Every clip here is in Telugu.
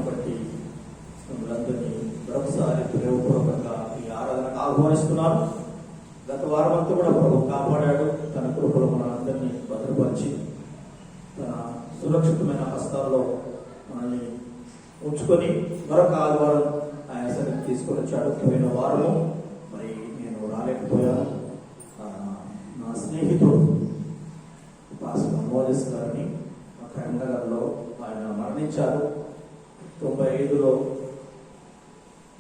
బట్టి మిమ్మల్ందరినీ మరొకసారి ప్రేమపూర్వకంగా ఈ ఆరాధనకు ఆహ్వానిస్తున్నాను. గత వారం అంతా కూడా ప్రభు కాపాడాడు. తన కృపలో మనందరినీ భద్రపరిచి తన సురక్షితమైన హస్తాల్లో మనల్ని ఉంచుకొని మరొక ఆదివారం ఆయన సరికి తీసుకొని వచ్చాడు. పోయిన వారము మరి నేను రాలేకపోయాను. నా స్నేహితుడు పాస్టర్ మోజెస్ గారిని కరీంనగర్లో ఆయన మరణించారు. 95లో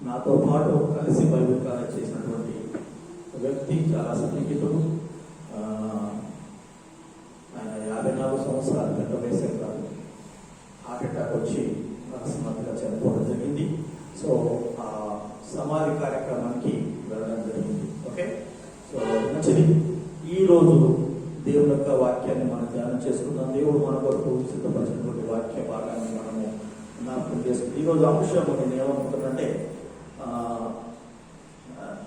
నాతో పాటు కలిసి బైబిల్ కాలేజ్ చేసినటువంటి వ్యక్తి, చాలా సన్నిహితుడు. ఆయన 54 సంవత్సరాల పెద్ద వయసు కాదు. హార్ట్ అటాక్ వచ్చి అకస్మాత్తుగా చనిపోవడం జరిగింది. సో ఆ సమాధి కార్యక్రమానికి వెళ్ళడం జరిగింది. ఓకే, సో మంచిది. ఈరోజు దేవుని యొక్క వాక్యాన్ని మనం ధ్యానం చేసుకుందాం. దేవుడు మన కొరకు సిద్ధపరిచినటువంటి వాక్య భాగాన్ని మనము జ్ఞాపకం చేసుకుంటాం. ఈరోజు అంశం నేను ఏమనుకుంటానంటే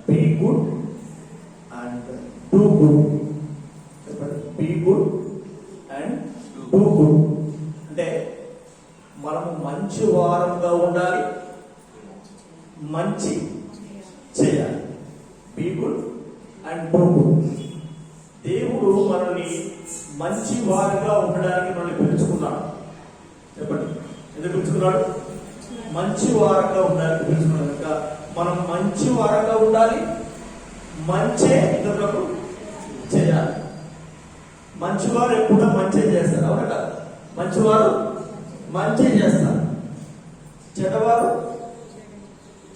be good and do good. చెప్పండి, be good and do good అంటే మనము మంచి వారంగా ఉండాలి, మంచి చేయాలి. Be good and do good. దేవుడు మనల్ని మంచి వారుగా ఉండడానికి మనల్ని పిలుచుకున్నాడు. చెప్పండి, ఎందుకు పిలుచుకున్నాడు? మంచి వారంగా ఉండడానికి పిలుచుకున్నాడు. కనుక మనం మంచి వారంగా ఉండాలి, మంచే ఇతరులకు చేయాలి. మంచివారు ఎప్పుడూ మంచి చేస్తారు, అవునా కదా? మంచివారు మంచి చేస్తారు, చెడ్డవారు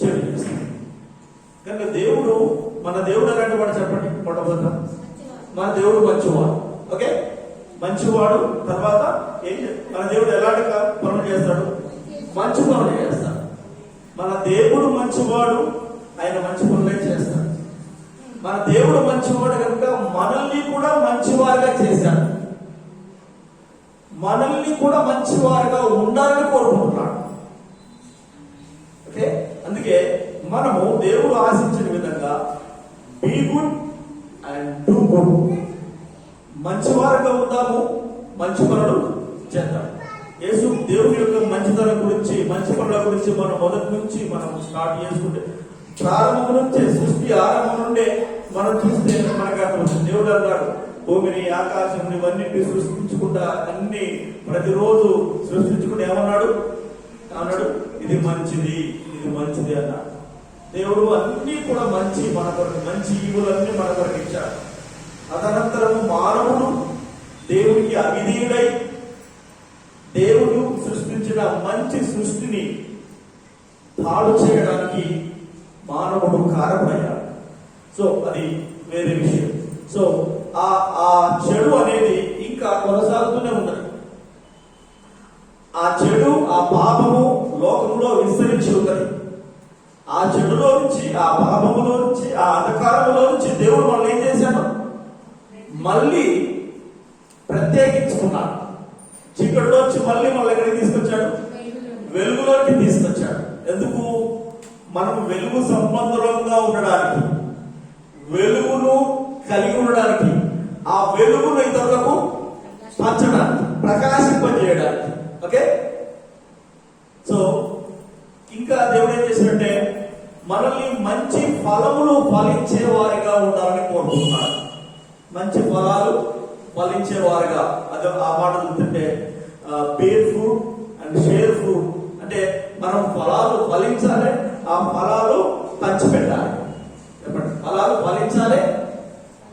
చెడు చేస్తారు. కనుక దేవుడు, మన దేవుడు ఎలాంటి వాడు చెప్పండి? మొట్టమొదట మన దేవుడు మంచివాడు. ఓకే, మంచివాడు. తర్వాత మన దేవుడు ఎలాంటి పనులు చేస్తాడు? మంచి పనులు చేస్తాడు. మన దేవుడు మంచివాడు, ఆయన మంచి పనులే చేస్తాడు. మన దేవుడు మంచివాడు కనుక మనల్ని కూడా మంచివారుగా చేశాడు. మనల్ని కూడా మంచివారుగా ఉండాలని కోరుకుంటున్నాడు. ఓకే, అందుకే మనము దేవుడు ఆశించిన విధంగా be good and do good, మంచివారుగా ఉందాము, మంచి పనులు చేద్దాం. యేసు దేవుని యొక్క మంచితనం గురించి, మంచి పనుల గురించి మనం మొదటి నుంచి మనం స్టార్ట్ చేసుకుంటే, ప్రారంభం నుంచే, సృష్టి ఆరంభం నుండే మనం చూస్తే మనకు అర్థమవుతుంది. దేవుడు అన్నాడు, భూమిని ఆకాశం ఇవన్నింటినీ సృష్టించుకుంటా అన్ని ప్రతిరోజు సృష్టించుకుంటే ఏమన్నాడు? ఇది మంచిది, ఇది మంచిది అన్నాడు. దేవుడు అన్ని కూడా మంచి మన కొరకు, మంచి ఈవులన్నీ మన కొరకు ఇచ్చాడు. తదనంతరము మానవుడు దేవునికి అవిధేయుడై దేవుడు సృష్టించిన మంచి సృష్టిని పాడు చేయడానికి మానవుడు కారణమయ్యాడు. సో అది వేరే విషయం. సో ఆ చెడు అనేది ఇంకా కొనసాగుతూనే ఉన్నది. ఆ చెడు, ఆ పాపము లోకంలో విస్తరించి ఉన్నది. ఆ చెడులో నుంచి, ఆ పాపములో నుంచి, ఆ అంధకారంలో నుంచి దేవుడు మనం ఏం చేశాడు? మళ్ళీ ప్రత్యేకించుకున్నాడు. చీకటిలోంచి మళ్ళీ ఎక్కడికి తీసుకొచ్చాడు? వెలుగులోకి తీసుకొచ్చాడు. ఎందుకు? మనం వెలుగు సంబంధంగా ఉండడానికి, వెలుగును కలిగి ఉండడానికి, ఆ వెలుగును ఇతరులకు పంచడానికి, ప్రకాశింపజేయడానికి. ఓకే, సో ఇంకా దేవుడు ఏం చేశాడంటే మనల్ని మంచి ఫలములు ఫలించే వారిగా ఉండాలని కోరుకుంటున్నాడు. మంచి ఫలాలు ఫలించే వారిగా, అదే ఆ మాట చూస్తుంటే bear fruit and share fruit అంటే మనం ఫలాలు ఫలించాలి, ఆ ఫలాలు పంచిపెట్టాలి. చెప్పండి, ఫలాలు ఫలించాలి,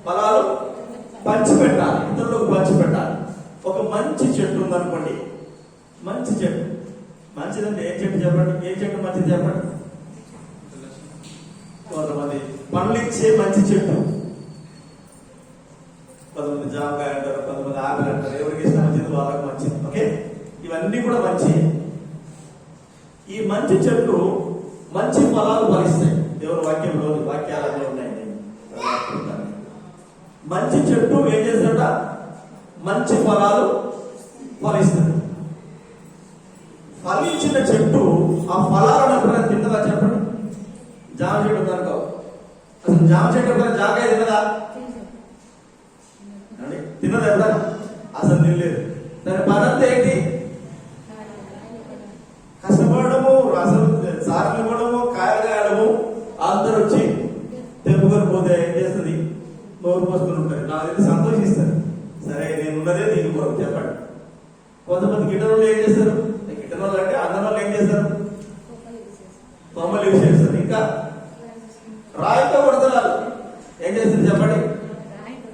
ఫలాలు పంచిపెట్టాలి, ఇతరులకు పంచిపెట్టాలి. ఒక మంచి చెట్టు ఉందనుకోండి, మంచి చెట్టు మంచిదంటే ఏ చెట్టు చెప్పండి? ఏ చెట్టు మంచిది చెప్పండి? కొంతమంది పండ్లు ఇచ్చే మంచి చెట్టు, కొంతమంది జామకాయ అంటారు, కొంతమంది ఆపిల్ అంటారు. ఎవరికి ఇష్టం మంచిది వాళ్ళకి మంచిది. ఓకే, ఇవన్నీ కూడా మంచి. ఈ మంచి చెట్టు మంచి ఫలాలు ఫలిస్తాయి. దేవుని వాక్యాలలో ఉన్నాయి. మంచి చెట్టు ఏం చేస్తాడ? మంచి ఫలాలు ఫలిస్తుంది. ఫలించిన చెట్టు ఆ ఫలాలను ఎప్పుడైనా తిన్నదా చెప్పండి? జామ చెట్టు ఉందనుకో, అసలు జామ చెట్టు ఎప్పుడైనా జామకాయ తిన్నదా? తిన్నదా ఎప్పుడైనా? అసలు తినలేదు. దాని పనంతా ఏంటి? కష్టపడము, నోరు పోసుకుని ఉంటారు, నాకు తెలిసి సంతోషిస్తారు. సరే నేను ఉన్నదే దీని కొరకు చెప్పండి. కొంతమంది గిటార్ వాళ్ళు ఏం చేస్తారు, గిటార్ వాళ్ళు అంటే అందరి వాళ్ళు ఏం చేస్తారు, బొమ్మలు యూజ్ చేస్తారు. ఇంకా రాయితో కొడతారు. ఏం చేస్తారు చెప్పండి,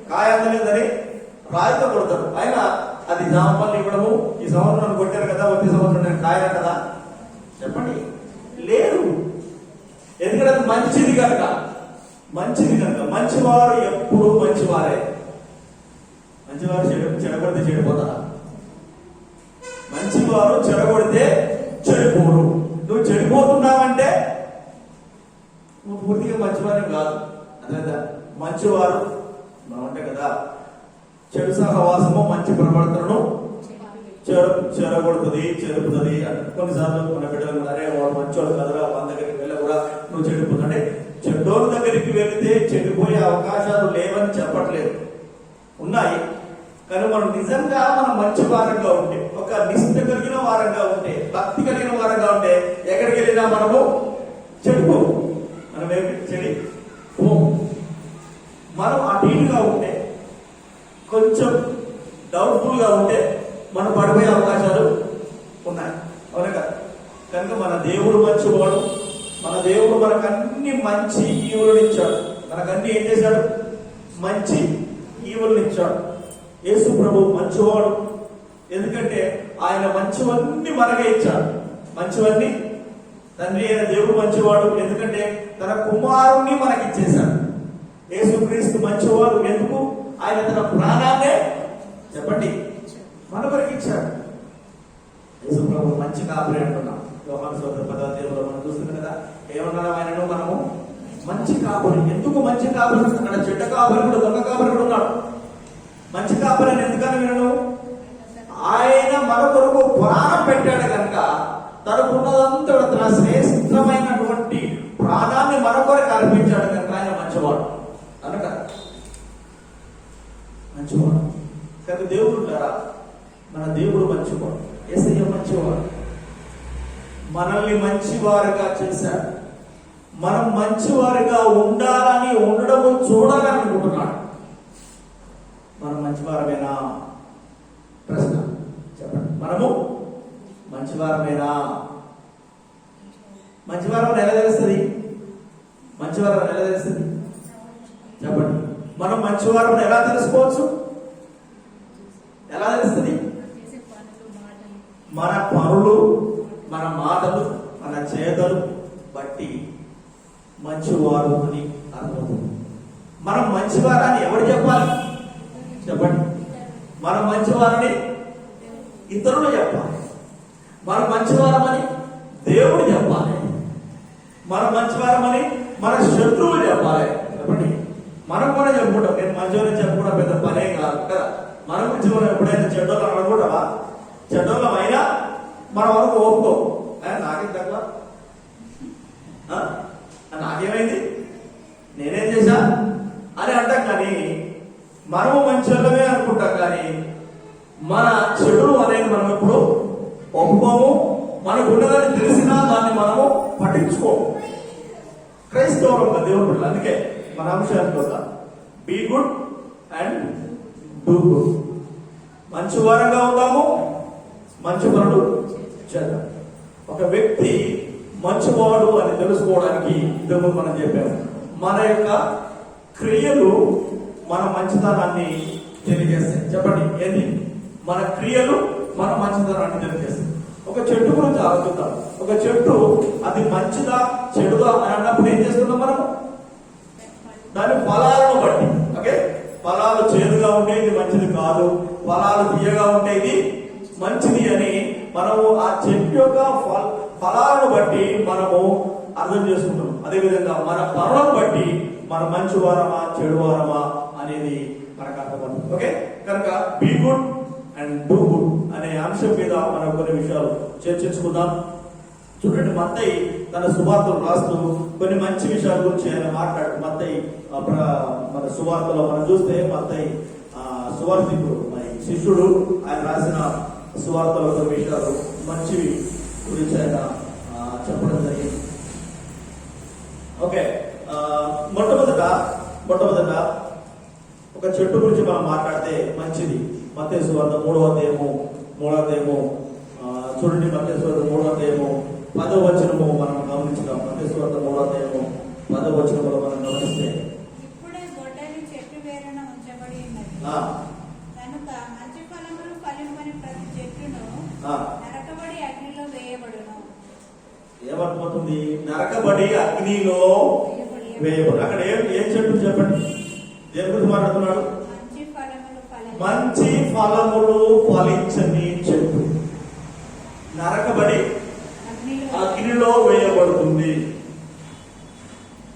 కాయ అందలేదని రాయితో కొడతారు. అయినా అది జామపల్లి ఇవ్వడము, ఈ సంవత్సరం కొట్టారు కదా, వచ్చే సంవత్సరం నేను కాయన కదా చెప్పండి, లేదు. ఎందుకంటే అది మంచిది కనుక. మంచిది కనుక మంచివారు ఎప్పుడు మంచివారే. మంచివారు చెడగొడితే చెడిపోతారా? మంచివారు చెడగొడితే చెడిపోరు. నువ్వు చెడిపోతున్నావంటే నువ్వు పూర్తిగా మంచివారిని కాదు. అదే మంచివారు మనం ఉంటాయి కదా, చెడు సహవాసము మంచి ప్రవర్తనను చెడగొడుతుంది, చెడుపుతుంది. కొన్నిసార్లు మన బిడ్డలు అరే వాడు మంచోడు కదరా, వాళ్ళ దగ్గరికి వెళ్ళకూడా నువ్వు చెడిపోతుంటే, చెడ్డోళ్ళ దగ్గరికి వెళితే చెడిపోయే అవకాశాలు లేవని చెప్పట్లేదు, ఉన్నాయి. కానీ మనం నిజంగా మనం మంచి వారంగా ఉంటే, ఒక నిష్ఠ కలిగిన వారంగా ఉంటే, భక్తి కలిగిన వారంగా ఉంటే, ఎక్కడికి వెళ్ళినా మనము చెడిపో. మనం ఏమి చెడిపో. మనం అటు ఇటుగా ఉంటే, కొంచెం డౌట్ఫుల్ గా ఉంటే మనం పడిపోయే అవకాశాలు ఉన్నాయి, అవునా కదా? కనుక మన దేవుడు మంచివాడు. మన దేవుడు మనకు అన్ని మంచి ఈవులను ఇచ్చాడు. మనకన్నీ ఏం చేశాడు, మంచి ఈవులను ఇచ్చాడు. యేసు ప్రభు మంచివాడు, ఎందుకంటే ఆయన మంచివన్నీ మనకే ఇచ్చాడు. మంచివన్నీ తండ్రి అయిన దేవుడు మంచివాడు, ఎందుకంటే తన కుమారుణ్ణి మనకి ఇచ్చేశాడు. యేసుక్రీస్తు మంచివాడు, ఎందుకు? ఆయన తన ప్రాణాన్నే చెప్పండి మన కొరకు ఇచ్చాడు. యేసు ప్రభు మంచి కాపరి అంటున్నాం. యోహాను సువార్త 10వ అధ్యాయంలో మనం చూస్తున్నాం కదా, ఏమన్నాడు ఆయనను? మనము మంచి కాపరి. ఎందుకు మంచి కాపరి? అక్కడ చెడ్డ కాపరి కూడా, దొంగ కాపరి కూడా ఉన్నాడు. మంచి కాపరి అని ఎందుకని వినను? ఆయన మన కొరకు ప్రాణం పెట్టాడు కనుక, తనకున్నదంతా తన శ్రేష్టమైనటువంటి ప్రాణాన్ని మన కొరకు అర్పించాడు కనుక ఆయన మంచివాడు అనక మంచివాడు. కనుక దేవుడు ఉంటారా? మన దేవుడు మంచివాడు. యేసయ్య మంచివాడు, మనల్ని మంచివారుగా చేశాడు. మనం మంచివారుగా ఉండాలని, ఉండడము చూడాలని అనుకుంటున్నాడు. మనం మంచివారమేనా? ప్రశ్న చెప్పండి. మనము మంచివారమేనా? మంచివారం ఎలా తెలుస్తుంది? మంచివారం ఎలా తెలుస్తుంది చెప్పండి. మనం మంచివారం ఎలా తెలుసుకోవచ్చు? ఎలా తెలుస్తుంది? మన పనులు, మన మాటలు, మన చేతలు బట్టి మంచివారు అని అర్థమవుతుంది. మనం మంచివారని ఎవరు చెప్పాలి చెప్పండి. మనం మంచివారని ఇతరులు చెప్పాలి. మనం మంచివారమని దేవుడు చెప్పాలి. మనం మంచివారమని మన శత్రువులు చెప్పాలి. చెప్పండి. మనం కూడా చెప్పుకుంటాం, నేను మంచివారని చెప్పుకోవడం పెద్ద పనే కాదు కదా. మన గురించి మనం ఎప్పుడైనా చెడ్డోళ్ళు అనుకుంటావా? చెడ్డోళ్ళం అయినా మనం వరకు ఒప్పుకో, నాకేం తక్కువ, నాకేమైంది, నేనేం చేశా అని అంటాం. కానీ మనము మంచోళ్ళమే అనుకుంటాం, కానీ మన చెడు అనేది మనం ఎప్పుడు ఒప్పుకోము. మనకు ఉన్నదని తెలిసినా దాన్ని మనము పట్టించుకోము. క్రైస్తవులు దేవుడు బిడ్డలు. అందుకే మన అంశానికి వద్దాం. Be good and do good. మంచి వారంగా ఉందాము, మంచి పనులు చేద్దాం. ఒక వ్యక్తి మంచివాడు అని తెలుసుకోవడానికి ఇంతకు మనం చెప్పాము, మన యొక్క క్రియలు మన మంచితనాన్ని తెలియజేస్తాయి. చెప్పండి ఏంటి? మన క్రియలు మన మంచితనాన్ని తెలియజేస్తాయి. ఒక చెట్టు గురించి ఆలోచిద్దాం. ఒక చెట్టు అది మంచిదా చెడుదా అని అన్నప్పుడు ఏం చేస్తున్నాం మనం? దాని ఫలాలను బట్టి, ఓకే, ఫలాలు చేదుగా ఉండేది మంచిది కాదు, ఫలాలు తీయగా ఉండేది మంచిది అని మనము ఆ చెట్టు యొక్క ఫలాలను బట్టి మనము అర్థం చేసుకుంటాం. అదేవిధంగా మన పనులను బట్టి మన మంచి వారమా చెడు వారమా అనేది మనకు అర్థమవుతుంది. ఓకే, కనుక be good and do good అనే అంశం మీద మనం కొన్ని విషయాలు చర్చించుకుందాం. చూడండి, మత్తయి తన సువార్తలు రాస్తూ కొన్ని మంచి విషయాల గురించి ఆయన మాట్లాడు. మత్తయి మన సువార్తలో మనం చూస్తే మత్తయి సువార్తికుడు, శిష్యుడు, ఆయన రాసిన సువార్తలో కొన్ని విషయాలు మంచివి గురించి ఆయన చెప్పడం జరిగింది. ఓకే, మొట్టమొదట ఒక చెట్టు గురించి మనం మాట్లాడితే మంచిది. మత్తయి సువార్త 3వ అధ్యాయము చూడండి. మత్తయి సువార్త 3వ అధ్యాయము 10వ వచనము మనం గమనించుదాం. మత్తయి సువార్త 3వ అధ్యాయము 10వ వచనంలో మనం గమనిస్తే, ఇప్పుడే గొడ్డలి చెట్టు వేరున ఉంచబడి ఉన్నది కనుక మంచి ఫలములు ఫలింపని ప్రతి చెట్టును నరకబడి అగ్నిలో వేయబడును. ఏమర్థమవుతుంది? నరకబడి అగ్నిలో వేయబడు. అక్కడ ఏం చెట్టు చెప్పండి? దేని గురించి మాట్లాడుతున్నాడు? మంచి ఫలములు ఫలించని చెట్టు నరకబడి అగ్నిలో వేయబడుతుంది.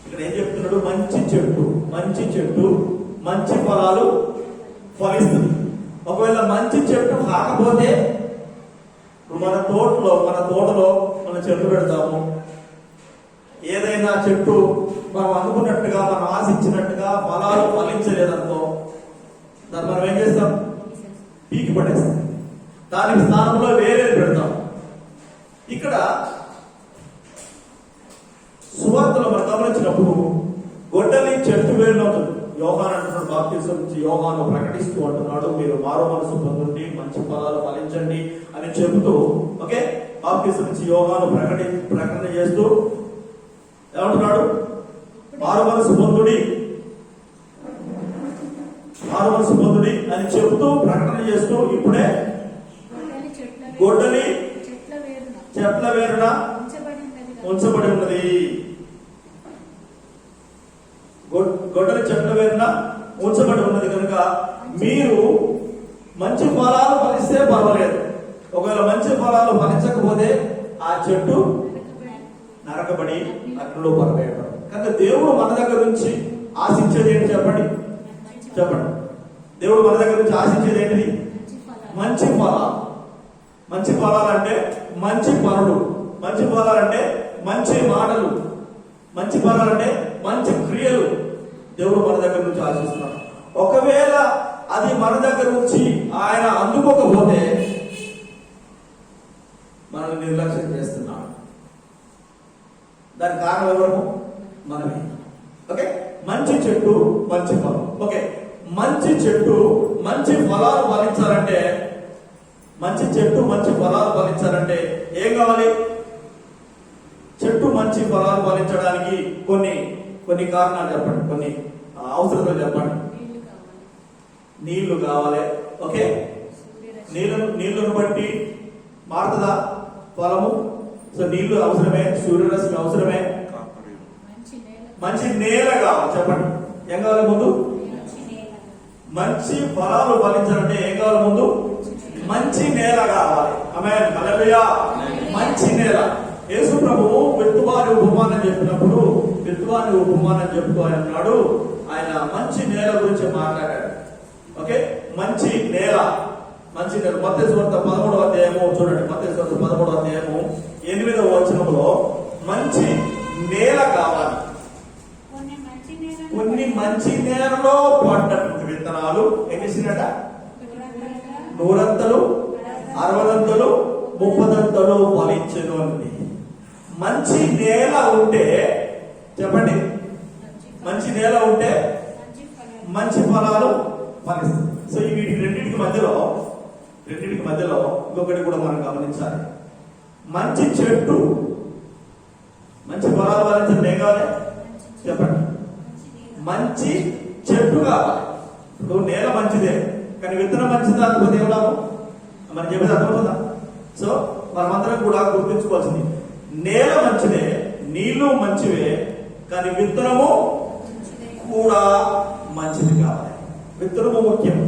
ఇక్కడ ఏం చెప్తున్నాడు? మంచి చెట్టు మంచి ఫలాలు ఫలిస్తుంది. ఒకవేళ మంచి చెట్టు కాకపోతే మన తోటలో మన చెట్లు పెడతాము. ఏదైనా చెట్టు మనం అనుకున్నట్టుగా మనం ఆశించినట్టుగా ఫలాలు ఫలించలేదనుకో, దాన్ని మనం ఏం చేస్తాం? పీకి పడేస్తాం. దానికి స్థానంలో వేరేది పెడతాం. ఇక్కడ సువార్తలో మనం గమనించినప్పుడు గొడ్డలి చెట్టు వేరులో ఉంటుంది. యోహాను అంటున్నాడు, బాప్తిసం నుంచి యోహాను ప్రకటిస్తూ అంటున్నాడు, మీరు మారు మనసు పొందండి, మంచి ఫలాలు ఫలించండి అని చెబుతూ, ఓకే, బాప్తిసం నుంచి యోహాను ప్రకటన చేస్తూ ఏమంటున్నాడు? మారు మనసు పొందుడి అని చెబుతూ ప్రకటన చేస్తూ, ఇప్పుడే గొడ్డలి చెట్ల వేరున ఉంచబడి ఉన్నది. గొడ్డలి చెట్ల వేరున ఉంచబడి ఉన్నది కనుక మీరు మంచి ఫలాలు ఫలిస్తే పర్వాలేదు. ఒకవేళ మంచి ఫలాలు ఫలించకపోతే ఆ చెట్టు నరకబడి అగ్నిలో పరవేయడం. కనుక దేవుడు మన దగ్గర నుంచి ఆశించేది ఏంటి చెప్పండి? దేవుడు మన దగ్గర నుంచి ఆశించేది ఏంటిది? మంచి ఫలాలు. మంచి ఫలాలంటే మంచి పనులు, మంచి ఫలాలంటే మంచి మాటలు, మంచి ఫలాలంటే మంచి క్రియలు దేవుడు మన దగ్గర నుంచి ఆశిస్తున్నాడు. ఒకవేళ అది మన దగ్గర నుంచి ఆయన అందుకోకపోతే మనల్ని నిర్లక్ష్యం చేస్తున్నాడు. దానికి కారణం ఎవరు? మనమే. ఓకే, మంచి చెట్టు మంచి ఫలం. ఓకే, మంచి చెట్టు మంచి ఫలాలు ఫలించాలంటే, మంచి చెట్టు మంచి ఫలాలు ఫలించాలంటే ఏం కావాలి? చెట్టు మంచి ఫలాలు ఫలించడానికి కొన్ని కారణాలు చెప్పండి, కొన్ని అవసరతలు చెప్పండి. నీళ్లు కావాలి. ఓకే, నీళ్లను బట్టి మారుతుందా ఫలము? సో నీళ్లు అవసరమే, సూర్యరశ్మి అవసరమే, మంచి నేల కావాలి. చెప్పండి, ఏం కావాలి ముందు? మంచి ఫలాలు ఫలించాలంటే ఏం కావాలి ముందు? మంచి నేల కావాలి. ఆమేన్, హల్లెలూయా. మంచి నేల. యేసు ప్రభువు విత్తువాని ఉపమానం చెప్పినప్పుడు విత్తువాని ఉపమానం చెప్తూ అన్నాడు, ఆయన మంచి నేల గురించి మాట్లాడాడు. ఓకే, మంచి నేల. మత్తయి సువార్త 13వ అధ్యాయము చూడండి. మత్తయి సువార్త 13వ అధ్యాయము 8వ వచనంలో మంచి నేల కావాలి. కొన్ని మంచి నేలలో పడ్డటువంటి విత్తనాలు ఏం చేసినట? 100 60 30 ఫలించను అంది. మంచి నేల ఉంటే చెప్పండి, మంచి నేల ఉంటే మంచి ఫలాలు ఫలిస్తాయి. సో వీటి రెండింటికి మధ్యలో ఇంకొకటి కూడా మనం గమనించాలి. మంచి చెట్టు మంచి ఫలాలు ఫలించడం ఏం కావాలి చెప్పండి? మంచి చెట్టు కావాలి. ఇప్పుడు నేల మంచిదే, కానీ విత్తనం మంచిదా అనుకోతే ఏం లాభం? మనం చెప్పేది అర్థమవుతుందా? సో మనమందరం కూడా గుర్తుంచుకోవాల్సింది, నేల మంచిదే, నీళ్లు మంచివే, కానీ విత్తనము కూడా మంచిది కావాలి. విత్తనము ముఖ్యం.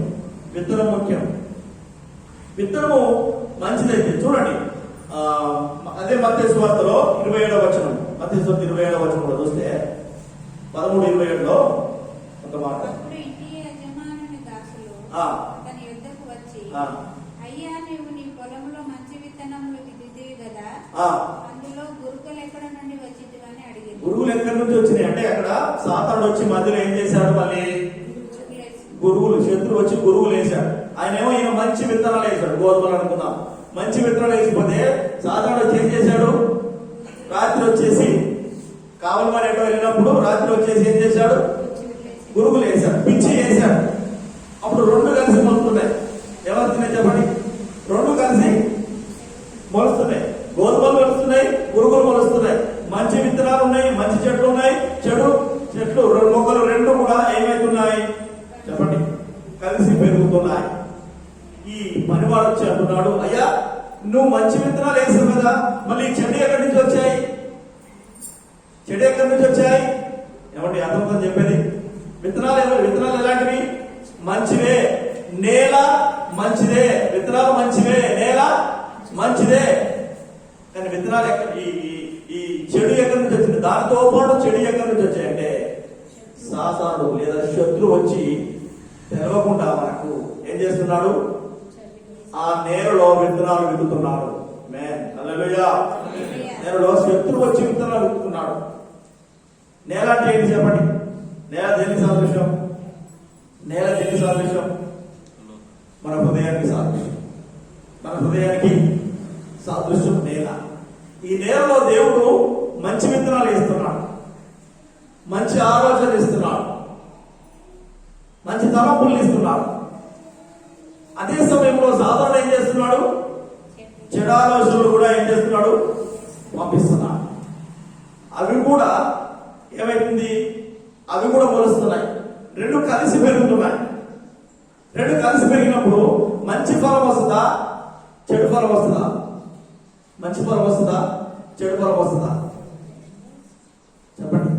విత్తనము మంచిదైతే చూడండి, అదే మత్తయి సువార్తలో 27వ వచనం, మత్తయి సువార్త 27వ వచనంలో చూస్తే 13:27లో ఒక మాట, అయ్యా నీవు నీ పొలంలో మంచి విత్తనములు విత్తితివి కదా, అందులో గురుకులు ఎక్కడ నుండి వచ్చిందని అడిగింది. గురువులు ఎక్కడి నుంచి వచ్చినాయి అంటే, అక్కడ సాతానుడు వచ్చి మధ్యలో ఏం చేశాడు? మళ్ళీ శత్రువు వచ్చి గురువులు వేశాడు. ఆయనేమో ఈయన మంచి విత్తనాలు వేశాడు, గోధుమలు అనుకుందాం. మంచి విత్తనాలు వేసిపోతే సాతానుడు వచ్చి ఏం చేశాడు? రాత్రి వచ్చేసి కావలమని ఎటో వెళ్ళినప్పుడు రాత్రి వచ్చేసి ఏం చేశాడు? గురువులు వేశాడు, పిచ్చి వేశాడు. మంచి చెట్లు ఉన్నాయి, చెడు చెట్లు మొక్కలు రెండు కూడా ఏమైతున్నాయి చెప్పండి, కలిసి పెరుగుతున్నాయి. ఈ పనివాడు వచ్చి అంటున్నాడు, అయ్యా నువ్వు మంచి విత్తనాలు వేసావు కదా, మళ్ళీ చెడు ఎక్కడి నుంచి వచ్చాయి? చెడు ఎక్కడి నుంచి వచ్చాయి? ఏమండి అర్థం చెప్పేది? విత్తనాలు ఎలాంటివి? మంచివే. నేల మంచిదే, విత్తనాలు మంచివే, నేల మంచిదే. కానీ విత్తనాలు ఈ చెడు ఎక్కడి నుంచి వచ్చింది? దానితో పాటు చెడు ఎక్కడి నుంచి వచ్చాయంటే సాతానుడు లేదా శత్రువు వచ్చి తెలవకుండా మనకు ఏం చేస్తున్నాడు? ఆ నేలలో విత్తనాలు విత్తుతున్నాడు. హల్లెలూయా. నేలలో శత్రువు వచ్చి విత్తనాలు విత్తుతున్నాడు. నేల అంటే ఏంటి చెప్పండి? నేల దేనికి సాదృశ్యం? నేల దేనికి సాదృశ్యం? మన హృదయానికి సాదృశ్యం. మన హృదయానికి సాదృశ్యం నేల. ఈ నేలలో దేవుడు మంచి విత్తనాలు ఇస్తున్నాడు, మంచి ఆలోచన ఇస్తున్నాడు, మంచి తలంపులు ఇస్తున్నాడు. అదే సమయంలో సాధారణ ఏం చేస్తున్నాడు? చెడు ఆలోచనలు కూడా ఏం చేస్తున్నాడు? పంపిస్తున్నాడు. అవి కూడా ఏమైతుంది? అవి కూడా మొలుస్తున్నాయి. రెండు కలిసి పెరుగుతున్నాయి. రెండు కలిసి పెరిగినప్పుడు మంచి ఫలం వస్తుందా, చెడు ఫలం వస్తుందా? మంచి ఫలం వస్తుందా, చెడు ఫలం వస్తుందా? చెప్పండి.